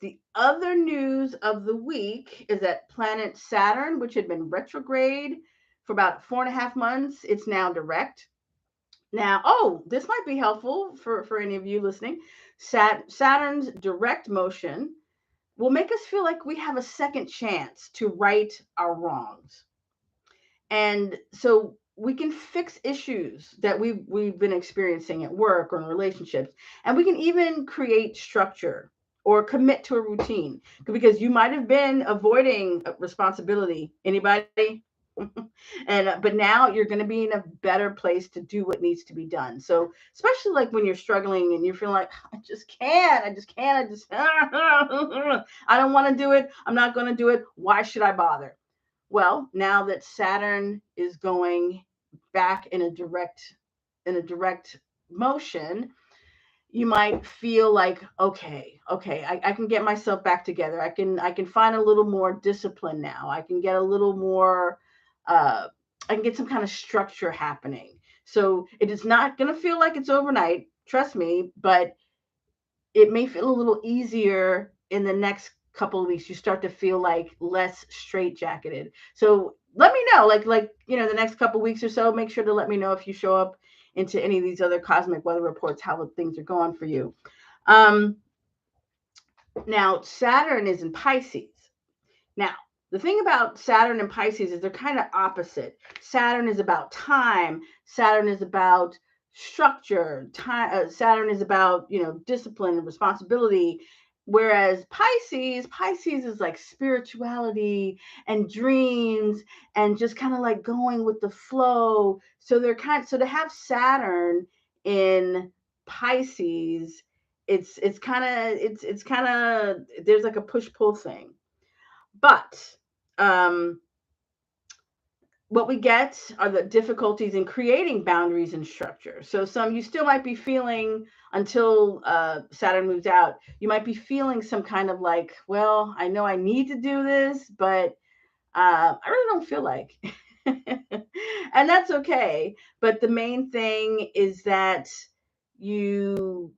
The other news of the week is that planet Saturn, which had been retrograde for about 4.5 months, it's now direct. Now, oh, this might be helpful for any of you listening. Saturn's direct motion will make us feel like we have a second chance to right our wrongs. And so we can fix issues that we've been experiencing at work or in relationships. And we can even create structure or commit to a routine, because you might have been avoiding responsibility. Anybody? And but now you're going to be in a better place to do what needs to be done. So especially like when you're struggling and you're feeling like, I just can't, I don't want to do it, I'm not going to do it, why should I bother? Well, now that Saturn is going back in a direct motion, you might feel like, okay, I can get myself back together. I can find a little more discipline now. I can get a little more, uh, I can get some kind of structure happening. So it is not going to feel like it's overnight, trust me, but it may feel a little easier in the next couple of weeks. You start to feel like less straitjacketed. So let me know, the next couple of weeks or so. Make sure to let me know if you show up into any of these other cosmic weather reports, how things are going for you. Um, Now, Saturn is in Pisces. Now, the thing about Saturn and Pisces is they're kind of opposite. Saturn is about time. Saturn is about structure. Saturn is about, discipline and responsibility. Whereas Pisces is like spirituality and dreams and just kind of like going with the flow. So so to have Saturn in Pisces, it's kind of there's like a push pull thing. But um, what we get are the difficulties in creating boundaries and structure. So you still might be feeling, until Saturn moves out, you might be feeling some kind of like, well, I know I need to do this, but I really don't feel like. And that's okay. But the main thing is that you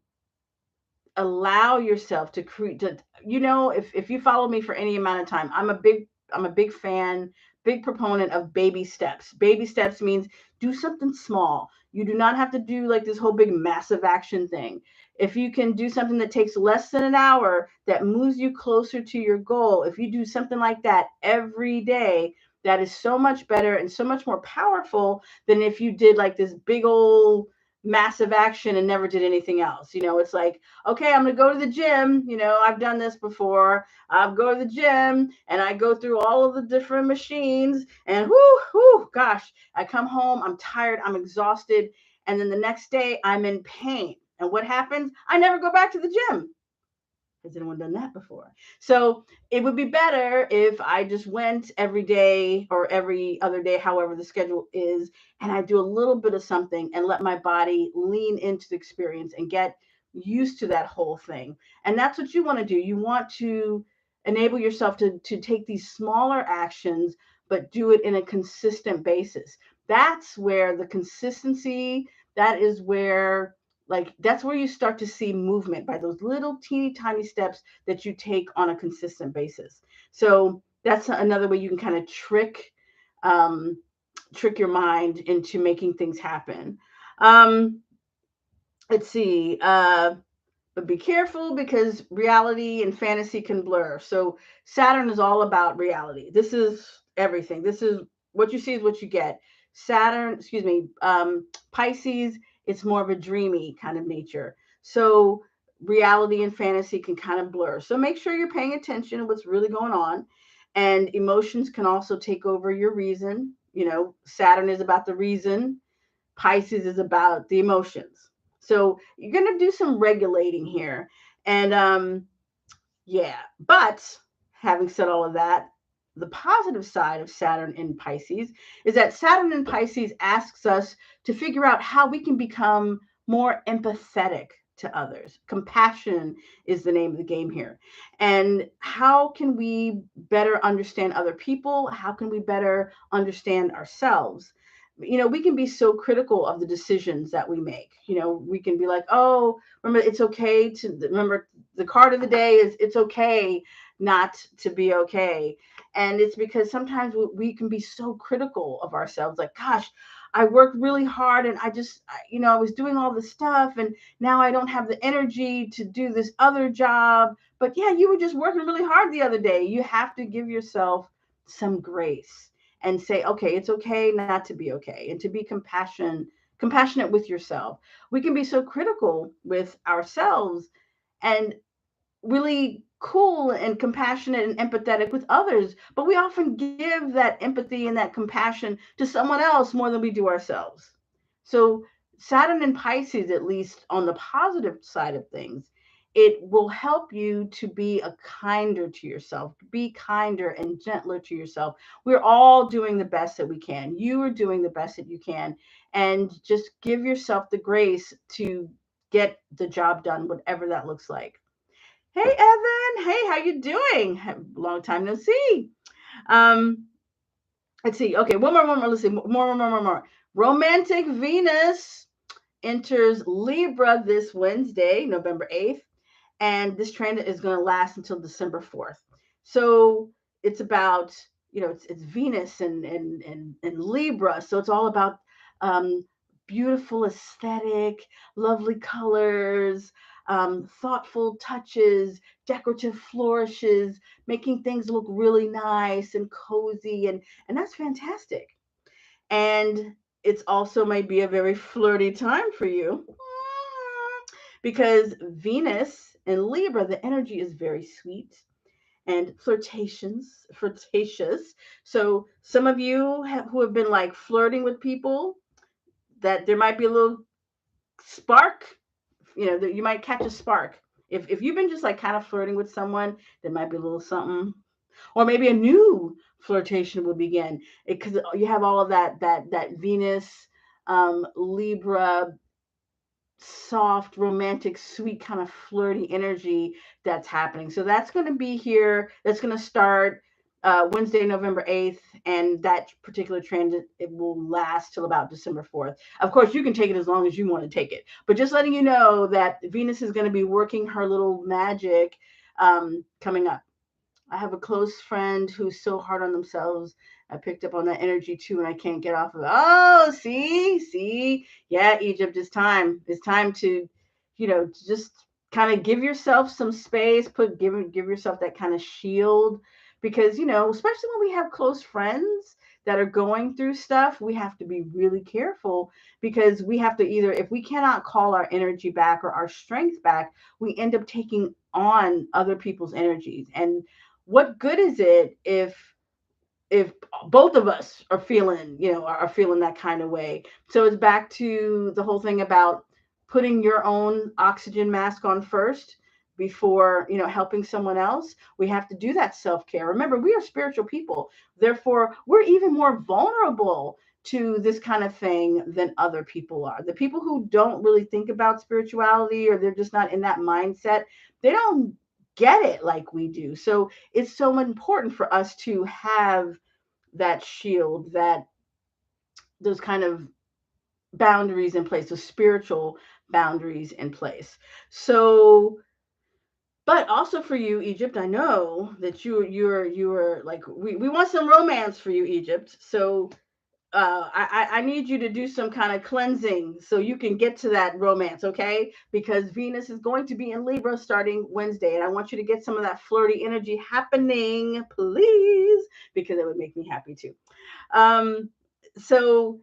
allow yourself to create, if you follow me for any amount of time, I'm a big fan, big proponent of baby steps. Baby steps means do something small. You do not have to do like this whole big massive action thing. If you can do something that takes less than an hour, that moves you closer to your goal, if you do something like that every day, that is so much better and so much more powerful than if you did like this big old massive action and never did anything else. It's like, okay, I'm going to go to the gym. I've done this before. I'll go to the gym and I go through all of the different machines, and gosh, I come home, I'm tired, I'm exhausted. And then the next day I'm in pain. And what happens? I never go back to the gym. Has anyone done that before? So it would be better if I just went every day or every other day, however the schedule is, and I do a little bit of something and let my body lean into the experience and get used to that whole thing. And that's what you want to do. You want to enable yourself to take these smaller actions, but do it in a consistent basis. That's where the consistency, that is where, like, that's where you start to see movement by those little teeny tiny steps that you take on a consistent basis. So that's another way you can kind of um, trick your mind into making things happen. Um, let's see. But be careful because reality and fantasy can blur. So Saturn is all about reality. This is everything. This is what you see is what you get. Saturn, excuse me, Pisces, it's more of a dreamy kind of nature. So reality and fantasy can kind of blur. So make sure you're paying attention to what's really going on. And emotions can also take over your reason. Saturn is about the reason, Pisces is about the emotions. So you're going to do some regulating here. And yeah, but having said all of that, the positive side of Saturn in Pisces is that Saturn in Pisces asks us to figure out how we can become more empathetic to others. Compassion is the name of the game here. And how can we better understand other people? How can we better understand ourselves? We can be so critical of the decisions that we make. We can be like, oh, remember, it's okay to remember the card of the day is it's okay not to be okay. And it's because sometimes we can be so critical of ourselves, like, gosh, I worked really hard and I was doing all this stuff and now I don't have the energy to do this other job. But yeah, you were just working really hard the other day. You have to give yourself some grace and say, okay, it's okay not to be okay, and to be compassionate with yourself. We can be so critical with ourselves and really cool and compassionate and empathetic with others, but we often give that empathy and that compassion to someone else more than we do ourselves. So Saturn and Pisces, at least on the positive side of things, it will help you to be a kinder to yourself, be kinder and gentler to yourself. We're all doing the best that we can. You are doing the best that you can, and just give yourself the grace to get the job done, whatever that looks like. Hey, Evan. Hey, how you doing? Long time no see. Um, let's see. Okay, one more. Let's see. More. Romantic Venus enters Libra this Wednesday, November 8th, and this trend is going to last until December 4th. So it's about, it's Venus and Libra. So it's all about um, beautiful aesthetic, lovely colors, thoughtful touches, decorative flourishes, making things look really nice and cozy, and that's fantastic. And it's also might be a very flirty time for you because Venus in Libra, the energy is very sweet and flirtatious. So some of you who have been like flirting with people, that there might be a little spark. That you might catch a spark. If you've been just like kind of flirting with someone, there might be a little something, or maybe a new flirtation will begin, because you have all of that Venus, Libra, soft, romantic, sweet, kind of flirty energy that's happening. So that's going to be here. That's going to start Wednesday, November 8th, and that particular transit, it will last till about December 4th. Of course, you can take it as long as you want to take it, but just letting you know that Venus is going to be working her little magic coming up. I have a close friend who's so hard on themselves. I picked up on that energy too, and I can't get off of it. Oh, see, yeah, Egypt, it's time. It's time to, just kind of give yourself some space. Give yourself that kind of shield, because especially when we have close friends that are going through stuff, we have to be really careful, because we have to either, if we cannot call our energy back or our strength back, we end up taking on other people's energies. And what good is it if both of us are feeling that kind of way? So it's back to the whole thing about putting your own oxygen mask on first before helping someone else. We have to do that self-care. Remember, we are spiritual people, therefore we're even more vulnerable to this kind of thing than other people are. The people who don't really think about spirituality, or they're just not in that mindset, they don't get it like we do. So it's so important for us to have that shield, that those kind of boundaries in place, those spiritual boundaries in place. So, but also for you, Egypt, I know that you're like, we want some romance for you, Egypt. So I need you to do some kind of cleansing so you can get to that romance, okay? Because Venus is going to be in Libra starting Wednesday, and I want you to get some of that flirty energy happening, please, because it would make me happy too. Um, so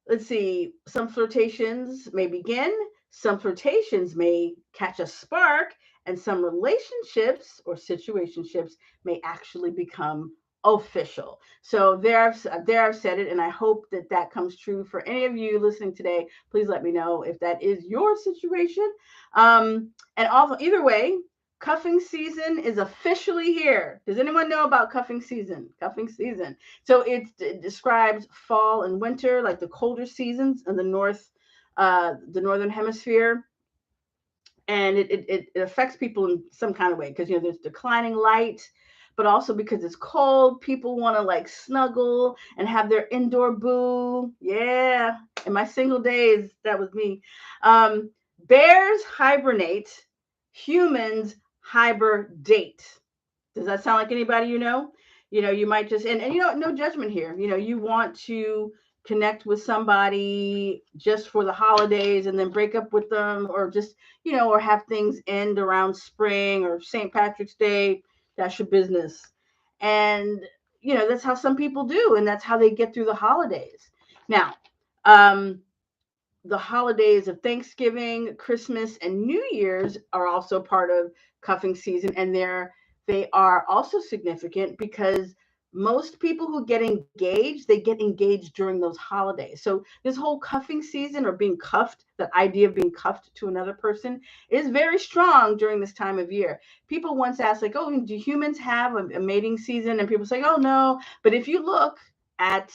let's see, some flirtations may begin, some flirtations may catch a spark, and some relationships or situationships may actually become official. So there I've said it, and I hope that that comes true for any of you listening today. Please let me know if that is your situation. And also, either way, cuffing season is officially here. Does anyone know about cuffing season? Cuffing season. So it describes fall and winter, like the colder seasons in the northern hemisphere, and it affects people in some kind of way because there's declining light, but also because it's cold, people want to like snuggle and have their indoor boo. Yeah, in my single days, that was me. Um, Bears hibernate, humans hibernate. Does that sound like anybody you know? You might just and no judgment here. You want to connect with somebody just for the holidays and then break up with them, or just or have things end around spring or St. Patrick's Day. That's your business. And that's how some people do, and that's how they get through the holidays. Now, um, the holidays of Thanksgiving, Christmas, and New Year's are also part of cuffing season, and they are also significant because most people who get engaged, they get engaged during those holidays. So this whole cuffing season, or being cuffed, the idea of being cuffed to another person, is very strong during this time of year. People once asked, like, oh, do humans have a mating season? And people say, oh, no. But if you look at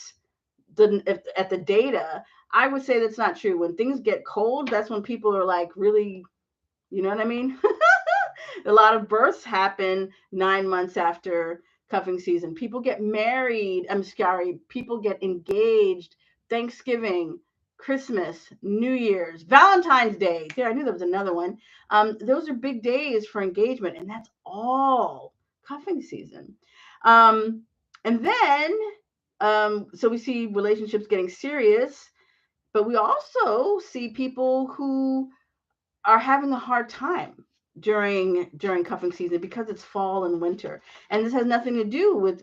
at the data, I would say that's not true. When things get cold, that's when people are like really, you know what I mean? A lot of births happen 9 months after cuffing season. People get married. I'm sorry. People get engaged. Thanksgiving, Christmas, New Year's, Valentine's Day. There, I knew there was another one. Those are big days for engagement, and that's all cuffing season. Um, and then, so we see relationships getting serious, but we also see people who are having a hard time during cuffing season because it's fall and winter, and this has nothing to do with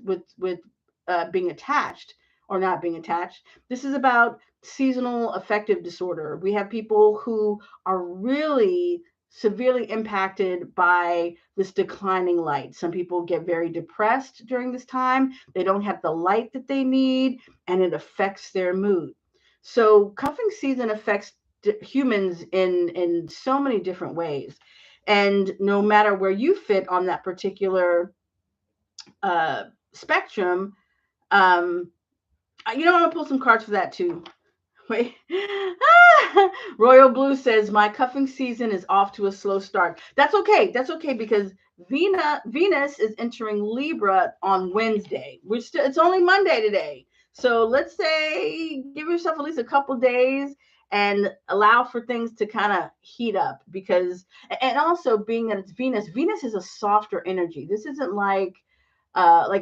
being attached or not being attached. This is about seasonal affective disorder. We have people who are really severely impacted by this declining light. Some people get very depressed during this time. They don't have the light that they need, and it affects their mood. So cuffing season affects humans in so many different ways, and no matter where you fit on that particular spectrum, um I'm gonna pull some cards for that too. Wait. Royal Blue says my cuffing season is off to a slow start. That's okay. That's okay, because Venus is entering Libra on Wednesday. It's only Monday today. So let's say give yourself at least a couple days and allow for things to kind of heat up, because and also being that it's Venus is a softer energy. This isn't like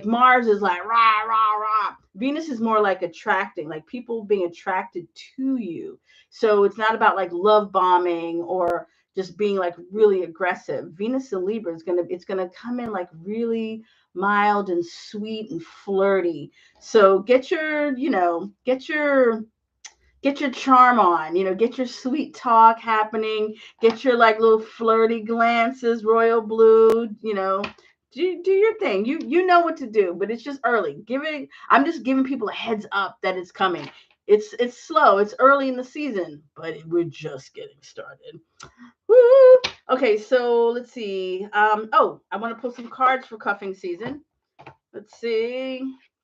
Mars is like rah rah rah. Venus is more like attracting, like people being attracted to you. So it's not about like love bombing or just being like really aggressive. Venus in Libra is gonna come in like really mild and sweet and flirty. So get your charm on, get your sweet talk happening, get your like little flirty glances, Royal Blue, do your thing. You know what to do, but it's just early. I'm just giving people a heads up that it's coming. It's slow. It's early in the season, but we're just getting started. Woo! Okay, so let's see. Oh, I want to pull some cards for cuffing season. Let's see.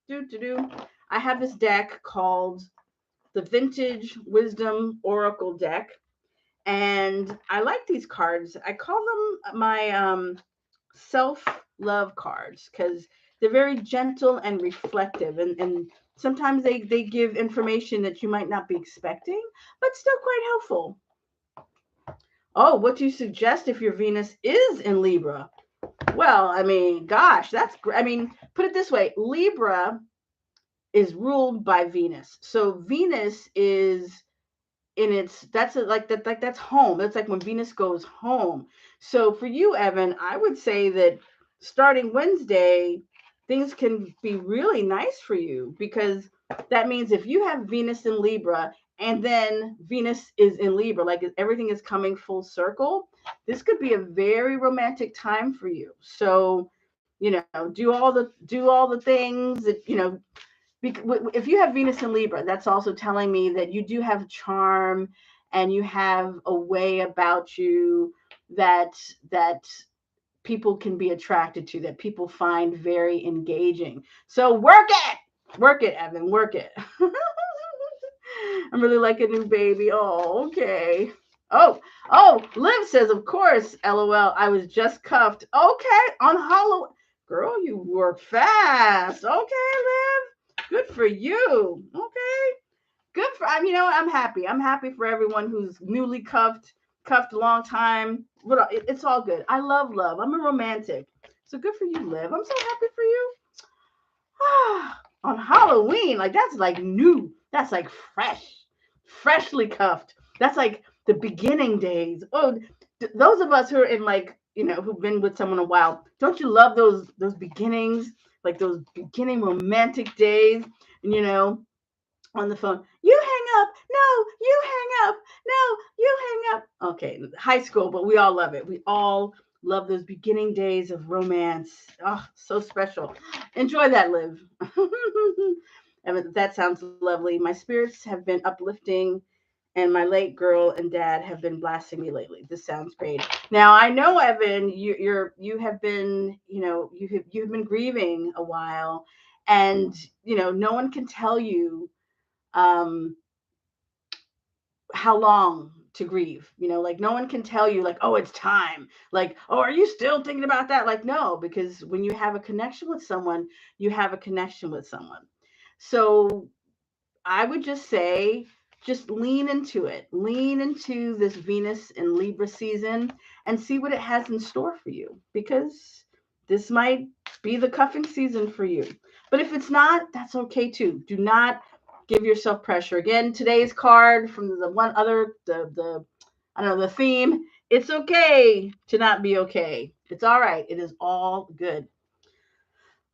I have this deck called the Vintage Wisdom Oracle deck, and I like these cards. I call them my self-love cards because they're very gentle and reflective, and sometimes they give information that you might not be expecting, but still quite helpful. Oh, what do you suggest if your Venus is in Libra? Well, I mean, gosh, that's great. I mean, put it this way, Libra is ruled by Venus. So Venus is in its that's home. That's like when Venus goes home. So for you, Evan, I would say that starting Wednesday, things can be really nice for you because that means if you have Venus in Libra and then Venus is in Libra, like everything is coming full circle, this could be a very romantic time for you. So, do all the things that, if you have Venus in Libra, that's also telling me that you do have charm and you have a way about you that that people can be attracted to, that people find very engaging. So work it, Evan, work it. I'm really like a new baby. Oh, okay. Liv says, of course, LOL. I was just cuffed. Okay, on Halloween. Girl, you work fast. Okay, Liv. Good for you. Okay. Good for, I'm happy. I'm happy for everyone who's newly cuffed a long time. But it's all good. I love love. I'm a romantic. So good for you, Liv. I'm so happy for you. On Halloween, like that's like new. That's like freshly cuffed. That's like the beginning days. Oh, those of us who are in like, who've been with someone a while, don't you love those beginnings, like those beginning romantic days? And on the phone, you hang up, no, you hang up, no, you hang up. Okay, high school, but we all love it. We all love those beginning days of romance. Oh, so special. Enjoy that, Liv. And that sounds lovely. My spirits have been uplifting, and my late girl and dad have been blasting me lately. This sounds great. Now I know, Evan, you have been, you've been grieving a while, and no one can tell you um how long to grieve. Like no one can tell you like, oh, it's time. Like, oh, are you still thinking about that? Like, no, because when you have a connection with someone, you have a connection with someone. So I would just say, just lean into it. Lean into this Venus and Libra season and see what it has in store for you, because this might be the cuffing season for you. But if it's not, that's okay too. Do not give yourself pressure. Again, today's card from the one other, the I don't know, the theme, it's okay to not be okay. It's all right. It is all good.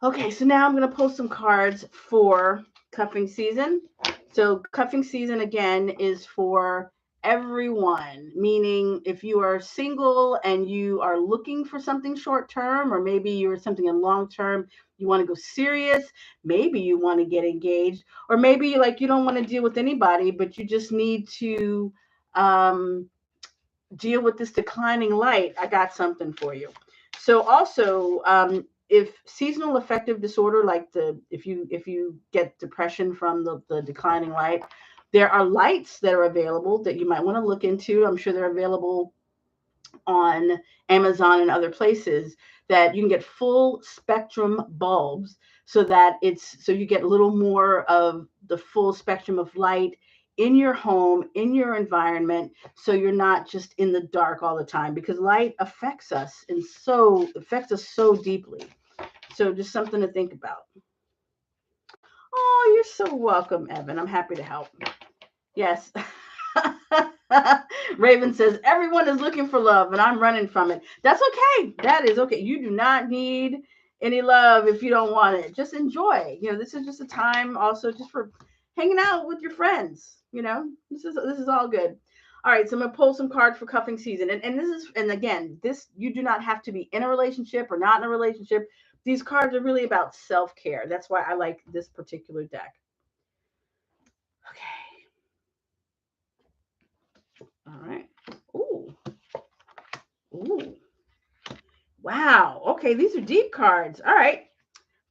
Okay, so now I'm going to pull some cards for cuffing season. So, cuffing season again is for everyone, meaning if you are single and you are looking for something short term, or maybe you're something in long term, you want to go serious, maybe you want to get engaged, or maybe you don't want to deal with anybody, but you just need to um, deal with this declining light. I got something for you. So also, if seasonal affective disorder, like if you get depression from the declining light, there are lights that are available that you might want to look into. I'm sure they're available on Amazon and other places, that you can get full spectrum bulbs, so you get a little more of the full spectrum of light in your home, in your environment, so you're not just in the dark all the time, because light affects us so deeply. So just something to think about. Oh, you're so welcome, Evan. I'm happy to help. Yes. Raven says, everyone is looking for love and I'm running from it. That's okay. That is okay. You do not need any love if you don't want it. Just enjoy. This is just a time also just for hanging out with your friends. This is all good. All right, so I'm gonna pull some cards for cuffing season. And again, this, you do not have to be in a relationship or not in a relationship. These cards are really about self-care. That's why I like this particular deck. Okay. All right. Ooh. Ooh. Wow. Okay, these are deep cards. All right.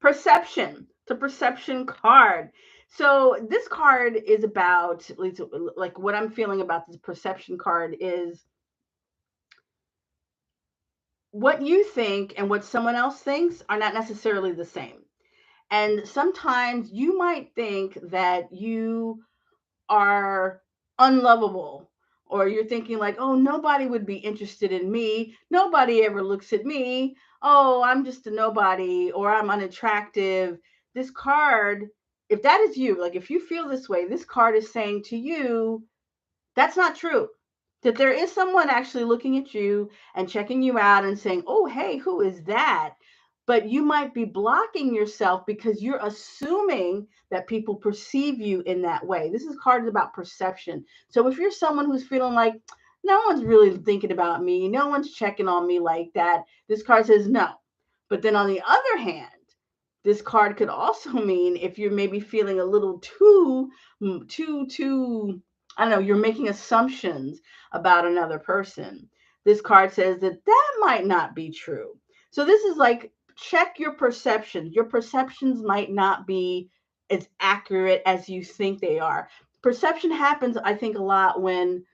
Perception. The perception card. So this card is about, like what I'm feeling about this perception card is what you think and what someone else thinks are not necessarily the same. And sometimes you might think that you are unlovable, or you're thinking like, oh, nobody would be interested in me, nobody ever looks at me, oh, I'm just a nobody, or I'm unattractive. This card, if that is you, like if you feel this way, this card is saying to you that's not true. That there is someone actually looking at you and checking you out and saying, oh, hey, who is that? But you might be blocking yourself because you're assuming that people perceive you in that way. This is card about perception. So if you're someone who's feeling like no one's really thinking about me, no one's checking on me like that, this card says no. But then on the other hand, this card could also mean if you're maybe feeling a little too, I don't know, you're making assumptions about another person. This card says that that might not be true. So this is like, check your perceptions. Your perceptions might not be as accurate as you think they are. Perception happens, I think, a lot when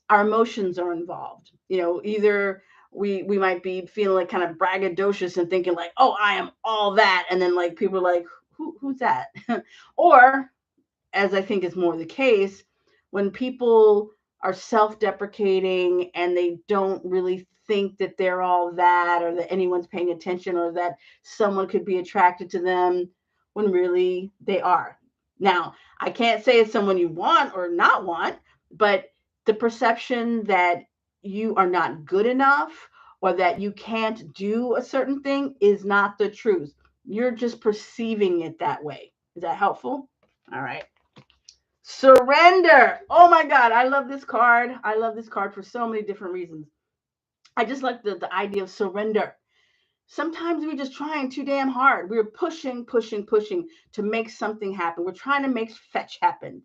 our emotions are involved. Either we might be feeling like kind of braggadocious and thinking like, oh, I am all that, and then like people are like, who's that? Or, as I think is more the case, when people are self-deprecating and they don't really think that they're all that, or that anyone's paying attention, or that someone could be attracted to them when really they are. Now, I can't say it's someone you want or not want, but the perception that you are not good enough or that you can't do a certain thing is not the truth. You're just perceiving it that way. Is that helpful? All right. Surrender. Oh my God, I love this card. I love this card for so many different reasons. I just like the idea of surrender. Sometimes we're just trying too damn hard. We're pushing, pushing, pushing to make something happen. We're trying to make fetch happen.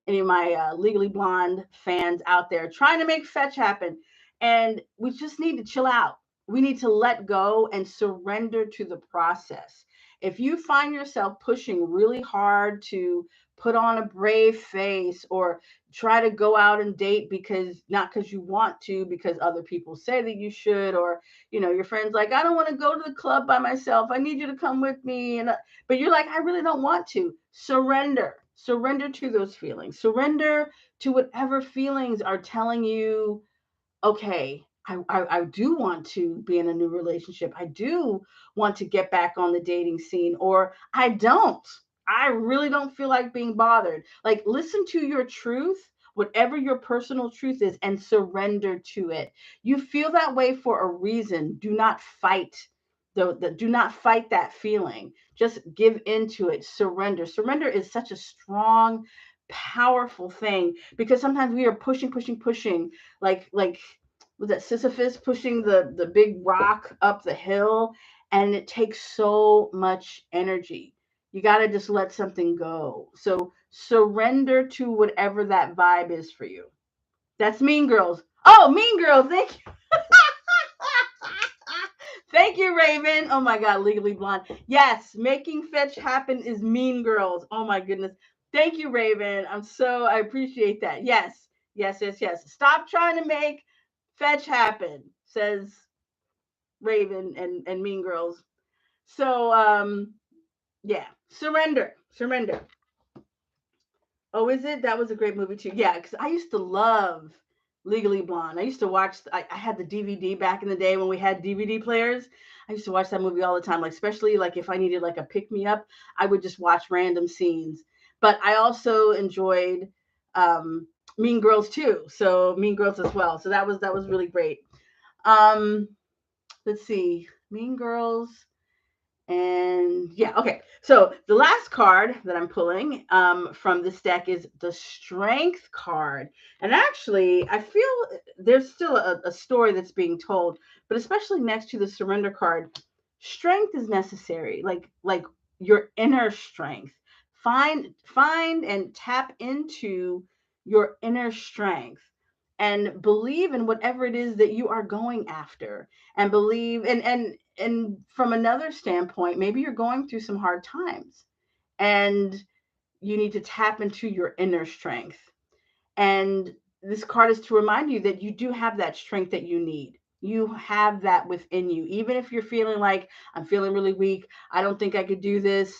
Any of my Legally Blonde fans out there trying to make fetch happen. And we just need to chill out. We need to let go and surrender to the process. If you find yourself pushing really hard to put on a brave face or try to go out and date because not because you want to, because other people say that you should, or your friends like, I don't want to go to the club by myself, I need you to come with me, and but you're like, I really don't want to. Surrender to those feelings. Surrender to whatever feelings are telling you, okay, I do want to be in a new relationship. I do want to get back on the dating scene, or I don't. I really don't feel like being bothered. Like, listen to your truth, whatever your personal truth is, and surrender to it. You feel that way for a reason. Do not fight. Do not fight that feeling. Just give into it. Surrender. Surrender is such a strong, powerful thing because sometimes we are pushing, pushing, pushing, like was that Sisyphus pushing the big rock up the hill, and it takes so much energy. You got to just let something go. So surrender to whatever that vibe is for you. That's Mean Girls. Oh, Mean Girls. Thank you. Thank you, Raven. Oh my God, Legally Blonde. Yes, making fetch happen is Mean Girls. Oh my goodness. Thank you, Raven. I appreciate that. Yes, yes, yes, yes. Stop trying to make fetch happen, says Raven and Mean Girls. So yeah, surrender. Oh, is it? That was a great movie too. Yeah, because I used to love Legally Blonde. I used to watch. I had the DVD back in the day when we had DVD players. I used to watch that movie all the time. Like, especially like if I needed like a pick me up, I would just watch random scenes. But I also enjoyed um, Mean Girls too. So Mean Girls as well. So that was really great. Um, let's see, Mean Girls. And yeah, okay. So the last card that I'm pulling from this deck is the Strength card. And actually, I feel there's still a story that's being told, but especially next to the Surrender card, strength is necessary. Like your inner strength. Find and tap into your inner strength and believe in whatever it is that you are going after, and believe and from another standpoint, maybe you're going through some hard times and you need to tap into your inner strength. And this card is to remind you that you do have that strength that you need. You have that within you. Even if you're feeling like, I'm feeling really weak, I don't think I could do this.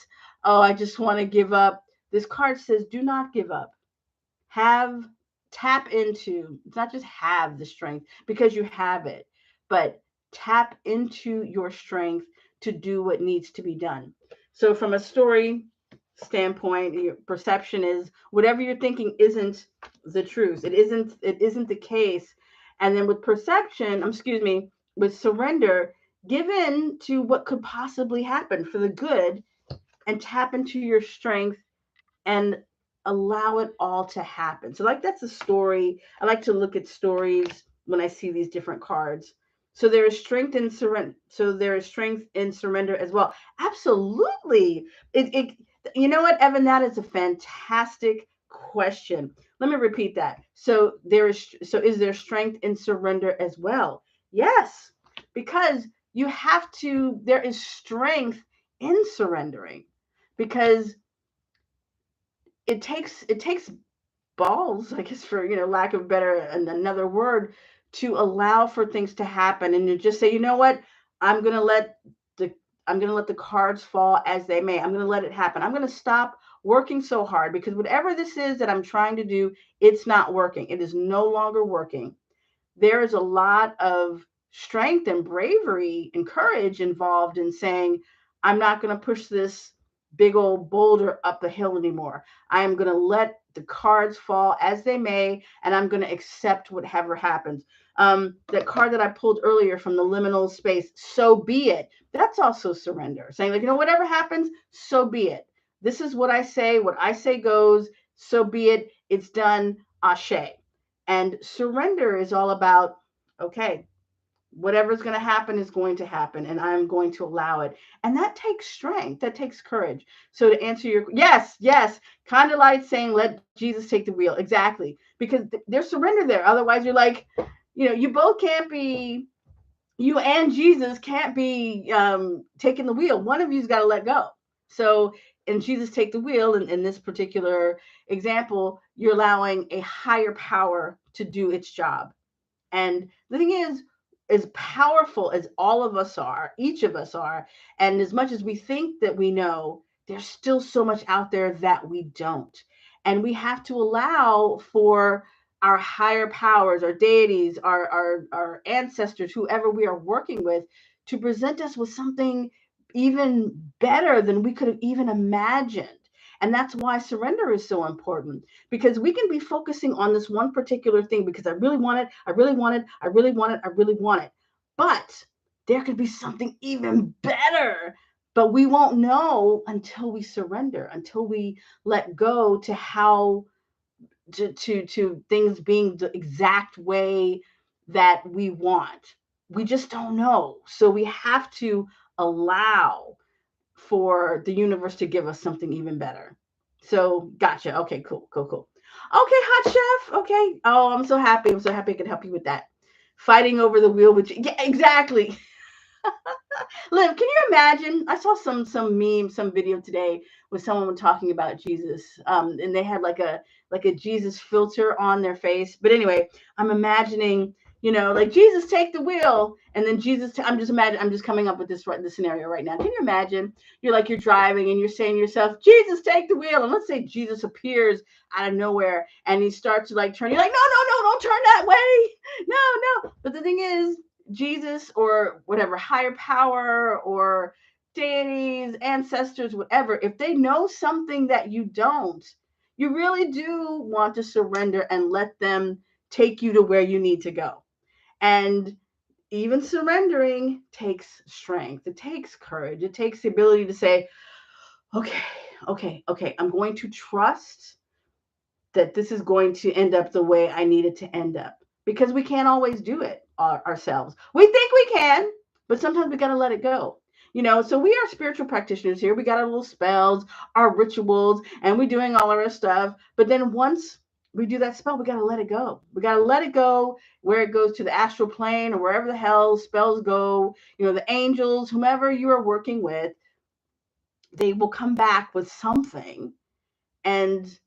Oh, I just want to give up. This card says, do not give up. Have, tap into, it's not just have the strength because you have it, but tap into your strength to do what needs to be done. So from a story standpoint, your perception is whatever you're thinking isn't the truth. It isn't the case. And then with perception, excuse me, with surrender, give in to what could possibly happen for the good and tap into your strength and allow it all to happen. So like that's a story. I like to look at stories when I see these different cards. So there is strength in surrender. So there is strength in surrender as well. Absolutely. It you know what, Evan, that is a fantastic question. Let me repeat that. So is there strength in surrender as well? Yes. Because you have to, there is strength in surrendering because it takes balls, I guess, for lack of better another word, to allow for things to happen and to just say, you know what, I'm gonna let the I'm gonna let the cards fall as they may. I'm gonna let it happen. I'm gonna stop working so hard because whatever this is that I'm trying to do, it's not working. It is no longer working. There is a lot of strength and bravery and courage involved in saying, I'm not going to push this big old boulder up the hill anymore. I am going to let the cards fall as they may, and I'm going to accept whatever happens. That card that I pulled earlier from the liminal space, so be it. That's also surrender, saying, like, whatever happens, so be it. This is what I say goes, so be it. It's done, ashe. And surrender is all about, okay, whatever's going to happen is going to happen, and I'm going to allow it. And that takes strength, that takes courage. So to answer your, yes, yes, kind of like saying, let Jesus take the wheel. Exactly. Because there's surrender there. Otherwise, you're like, you both can't be, you and Jesus can't be taking the wheel. One of you's got to let go. So, and Jesus take the wheel. And in this particular example, you're allowing a higher power to do its job. And the thing is, as powerful as all of us are, each of us are, and as much as we think that we know, there's still so much out there that we don't. And we have to allow for our higher powers, our deities, our ancestors, whoever we are working with, to present us with something even better than we could have even imagined. And that's why surrender is so important, because we can be focusing on this one particular thing because I really want it, I really want it, I really want it, I really want it. But there could be something even better, but we won't know until we surrender, until we let go to how to things being the exact way that we want. We just don't know. So we have to allow for the universe to give us something even better. So, gotcha. Okay, cool, cool, cool. Okay, hot chef. Okay. Oh, I'm so happy. I'm so happy I could help you with that. Fighting over the wheel with you. Yeah, exactly. Liv, can you imagine? I saw some meme, some video today with someone talking about Jesus, and they had like a Jesus filter on their face. But anyway, I'm imagining, like Jesus take the wheel, and then I'm just imagine. I'm just coming up with this scenario right now. Can you imagine? You're driving and you're saying to yourself, Jesus take the wheel, and let's say Jesus appears out of nowhere and he starts to like turn. You're like, no, no, no, don't turn that way. No, no. But the thing is, Jesus or whatever higher power or deities, ancestors, whatever, if they know something that you don't, you really do want to surrender and let them take you to where you need to go. And even surrendering takes strength, it takes courage, it takes the ability to say, okay, okay, okay, I'm going to trust that this is going to end up the way I need it to end up, because we can't always do it ourselves. We think we can, but sometimes we got to let it go. So we are spiritual practitioners here. We got our little spells, our rituals, and we're doing all of our stuff. But then once we do that spell, we got to let it go. We got to let it go where it goes to the astral plane or wherever the hell spells go. The angels, whomever you are working with, they will come back with something, and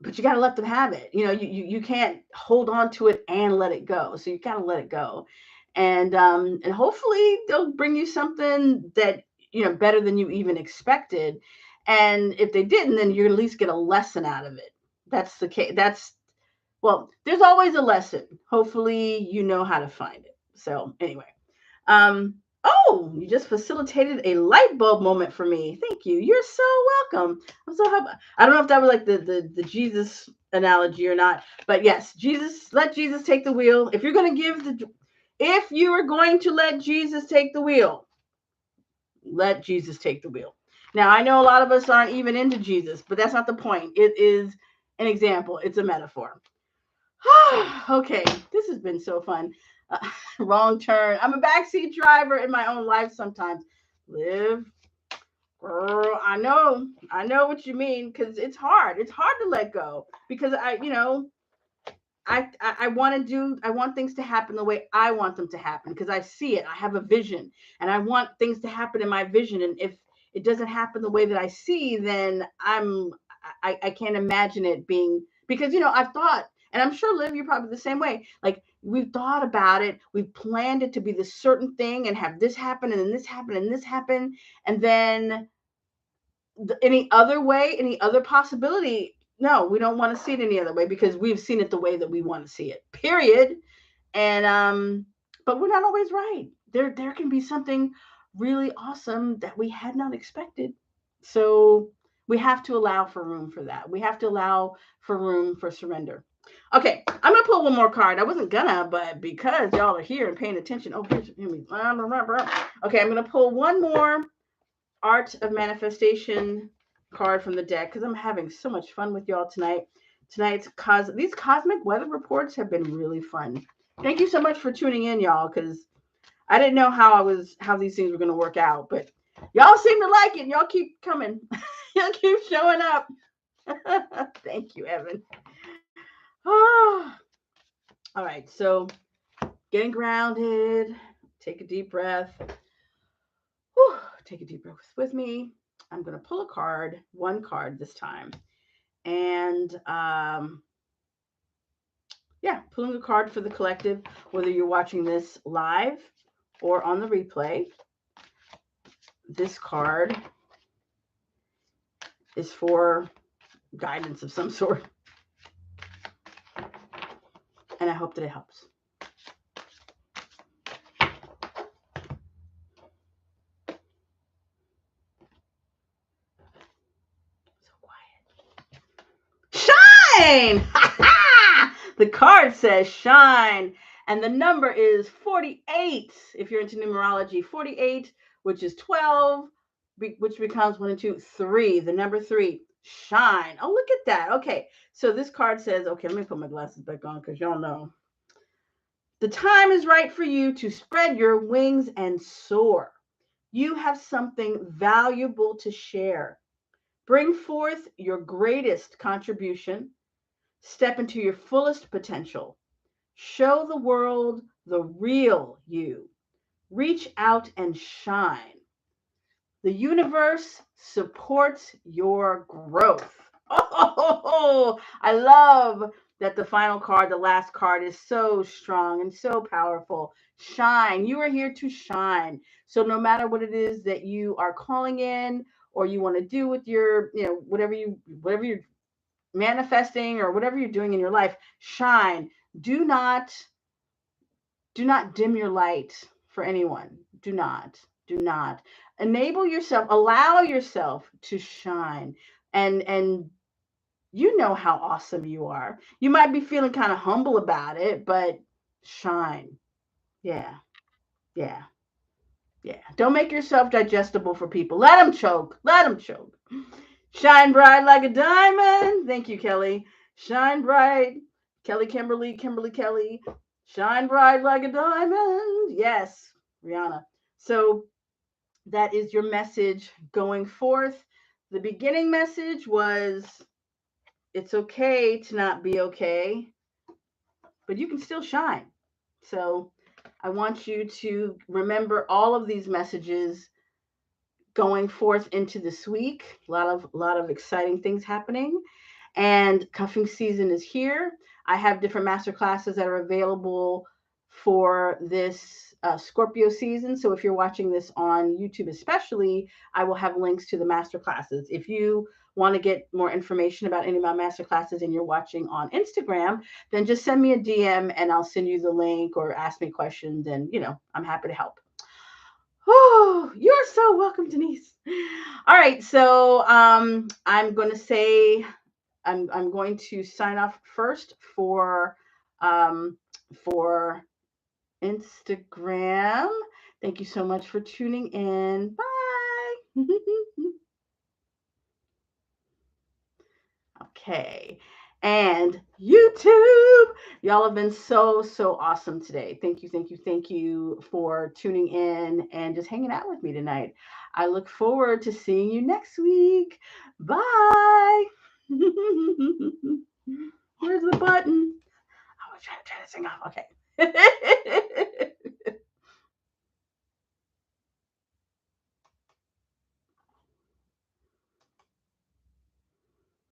but you got to let them have it. You can't hold on to it and let it go. So you got to let it go. and hopefully they'll bring you something that better than you even expected. And if they didn't, then you at least get a lesson out of it. That's the case. Well, there's always a lesson. Hopefully you know how to find it. So anyway, um, oh, you just facilitated a light bulb moment for me. Thank you. You're so welcome. I'm so happy. I don't know if that was like the Jesus analogy or not, but yes, let Jesus take the wheel. If you are going to let Jesus take the wheel, let Jesus take the wheel. Now, I know a lot of us aren't even into Jesus, but that's not the point. It is an example. It's a metaphor. Okay, this has been so fun. Uh, Wrong turn. I'm a backseat driver in my own life sometimes. Live, girl. I know what you mean, because it's hard. It's hard to let go because I want things to happen the way I want them to happen because I see it. I have a vision and I want things to happen in my vision. And if it doesn't happen the way that I see, then I can't imagine it being, because I've thought, and I'm sure Liv, you're probably the same way. Like, we've thought about it, we've planned it to be this certain thing and have this happen and then this happen and this happen, and then any other way, any other possibility, no, we don't want to see it any other way because we've seen it the way that we want to see it, period. And but we're not always right. There can be something really awesome that we had not expected. So we have to allow for room for that. We have to allow for room for surrender. Okay, I'm gonna pull one more card. I wasn't gonna, but because y'all are here and paying attention. Oh, here's me. Okay, I'm gonna pull one more Art of Manifestation card from the deck because I'm having so much fun with y'all tonight. These cosmic weather reports have been really fun. Thank you so much for tuning in, y'all, because I didn't know how these things were going to work out, but y'all seem to like it. Y'all keep coming. Y'all keep showing up. Thank you, Evan. Oh. All right, so getting grounded. Take a deep breath. Whew, take a deep breath with me. I'm going to pull a card, one card this time. And pulling a card for the collective, whether you're watching this live or on the replay. This card is for guidance of some sort. And I hope that it helps. Shine! The card says shine, and the number is 48. If you're into numerology, 48, which is 12, which becomes 1 and 2, 3. The number 3, shine. Oh, look at that. Okay, so this card says, okay, let me put my glasses back on because y'all know. The time is right for you to spread your wings and soar. You have something valuable to share. Bring forth your greatest contribution. Step into your fullest potential. Show the world the real you. Reach out and shine. The universe supports your growth. Oh, I love that the final card, the last card, is so strong and so powerful. Shine. You are here to shine. So no matter what it is that you are calling in or you want to do with your, whatever you're manifesting or whatever you're doing in your life, shine. Do not dim your light for anyone. Do not enable yourself, allow yourself to shine. And you know how awesome you are. You might be feeling kind of humble about it, but shine. Yeah. Don't make yourself digestible for people. Let them choke. Shine bright like a diamond. Thank you, Kelly. Shine bright. Kimberly. Shine bright like a diamond. Yes, Rihanna. So that is your message going forth. The beginning message was, it's okay to not be okay, but you can still shine. So I want you to remember all of these messages going forth into this week. A lot of exciting things happening, and cuffing season is here. I have different master classes that are available for this Scorpio season. So if you're watching this on YouTube especially, I will have links to the master classes. If you want to get more information about any of my master classes and you're watching on Instagram, then just send me a DM and I'll send you the link or ask me questions, and I'm happy to help. Oh, you're so welcome, Denise. All right, so I'm going to say I'm going to sign off first for Instagram. Thank you so much for tuning in. Bye. Okay. And YouTube, y'all have been so awesome today. Thank you for tuning in and just hanging out with me tonight. I look forward to seeing you next week. Bye. Where's the button? I was trying to turn this thing off. Okay.